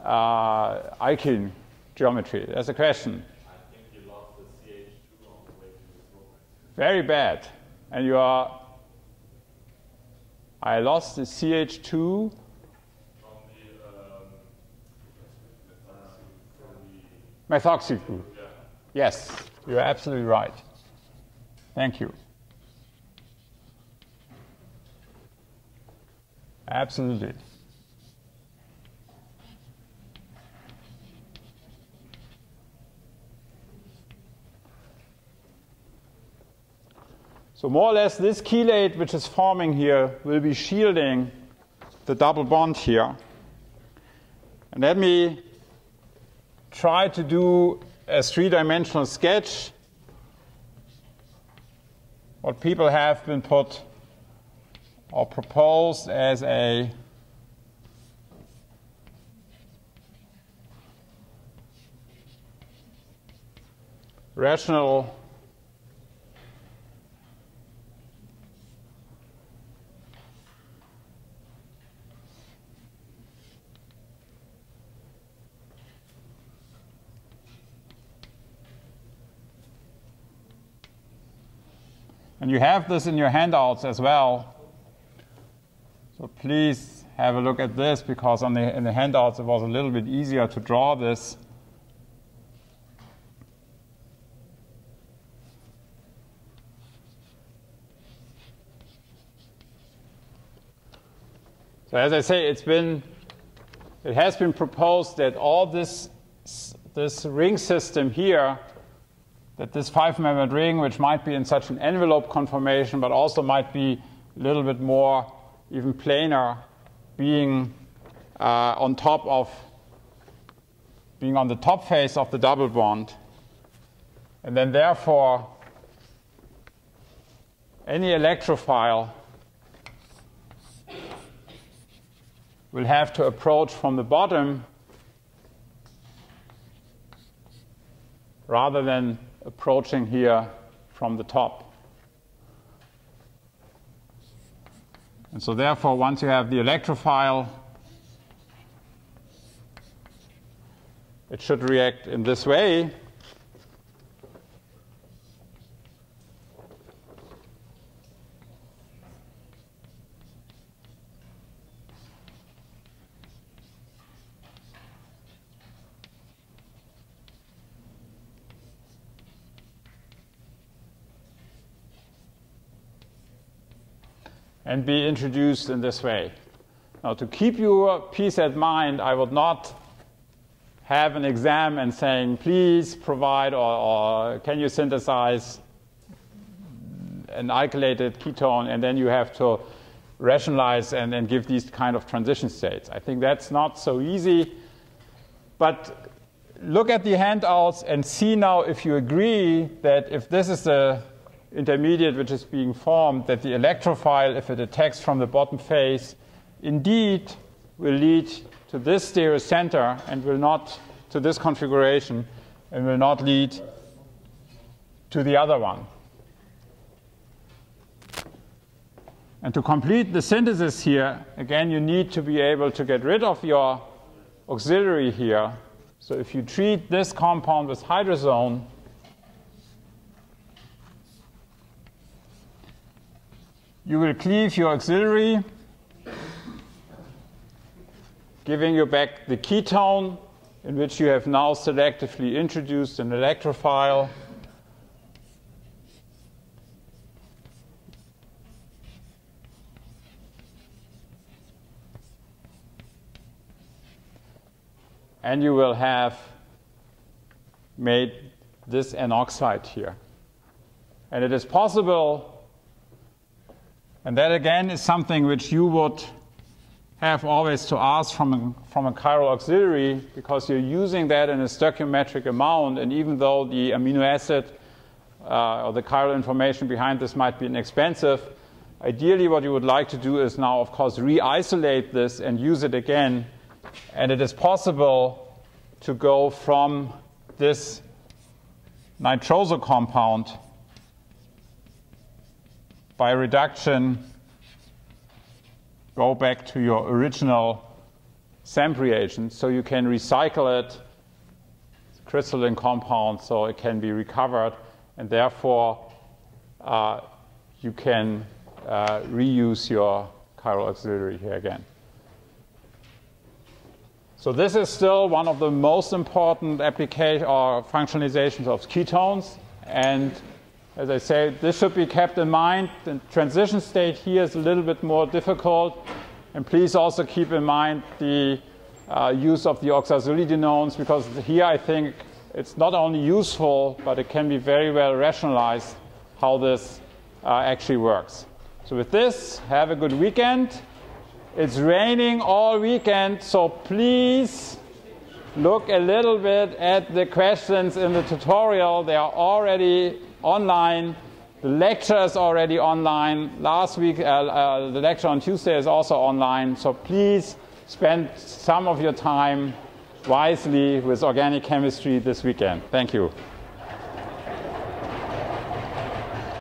alkene geometry. There's a question. I think you lost the CH2 on the way to this movement. Very bad. And you are. I lost the CH2. Methoxy group. Yeah. Yes, you're absolutely right. Thank you. Absolutely. So more or less this chelate which is forming here will be shielding the double bond here. And let me try to do a three-dimensional sketch. What people have been put or proposed as a rational and you have this in your handouts as well. So please have a look at this because in the handouts it was a little bit easier to draw this. So as I say, it has been proposed that all this ring system here, that this 5-membered ring, which might be in such an envelope conformation, but also might be a little bit more even planar, being on the top face of the double bond, and then therefore any electrophile will have to approach from the bottom rather than approaching here from the top. And so therefore, once you have the electrophile, it should react in this way. And be introduced in this way. Now, to keep your peace at mind, I would not have an exam and saying, please provide or can you synthesize an alkylated ketone, and then you have to rationalize and give these kind of transition states. I think that's not so easy. But look at the handouts and see now if you agree that if this is the intermediate which is being formed, that the electrophile, if it attacks from the bottom face, indeed will lead to this stereocenter and will not to this configuration and will not lead to the other one. And to complete the synthesis here, again, you need to be able to get rid of your auxiliary here. So if you treat this compound with hydrazone, you will cleave your auxiliary, giving you back the ketone, in which you have now selectively introduced an electrophile. And you will have made this N oxide here. And it is possible, and that again is something which you would have always to ask from a chiral auxiliary, because you're using that in a stoichiometric amount, and even though the amino acid or the chiral information behind this might be inexpensive, ideally what you would like to do is now, of course, re-isolate this and use it again. And it is possible to go from this nitroso compound by reduction, go back to your original SAMP reagent, so you can recycle it. It's a crystalline compound, so it can be recovered, and therefore you can reuse your chiral auxiliary here again. So this is still one of the most important application or functionalizations of ketones, and as I say, this should be kept in mind. The transition state here is a little bit more difficult, and please also keep in mind the use of the oxazolidinones, because here I think it's not only useful, but it can be very well rationalized how this actually works. So with this, have a good weekend. It's raining all weekend, so please look a little bit at the questions in the tutorial. They are already online. The lecture is already online. Last week, the lecture on Tuesday is also online. So please spend some of your time wisely with organic chemistry this weekend. Thank you.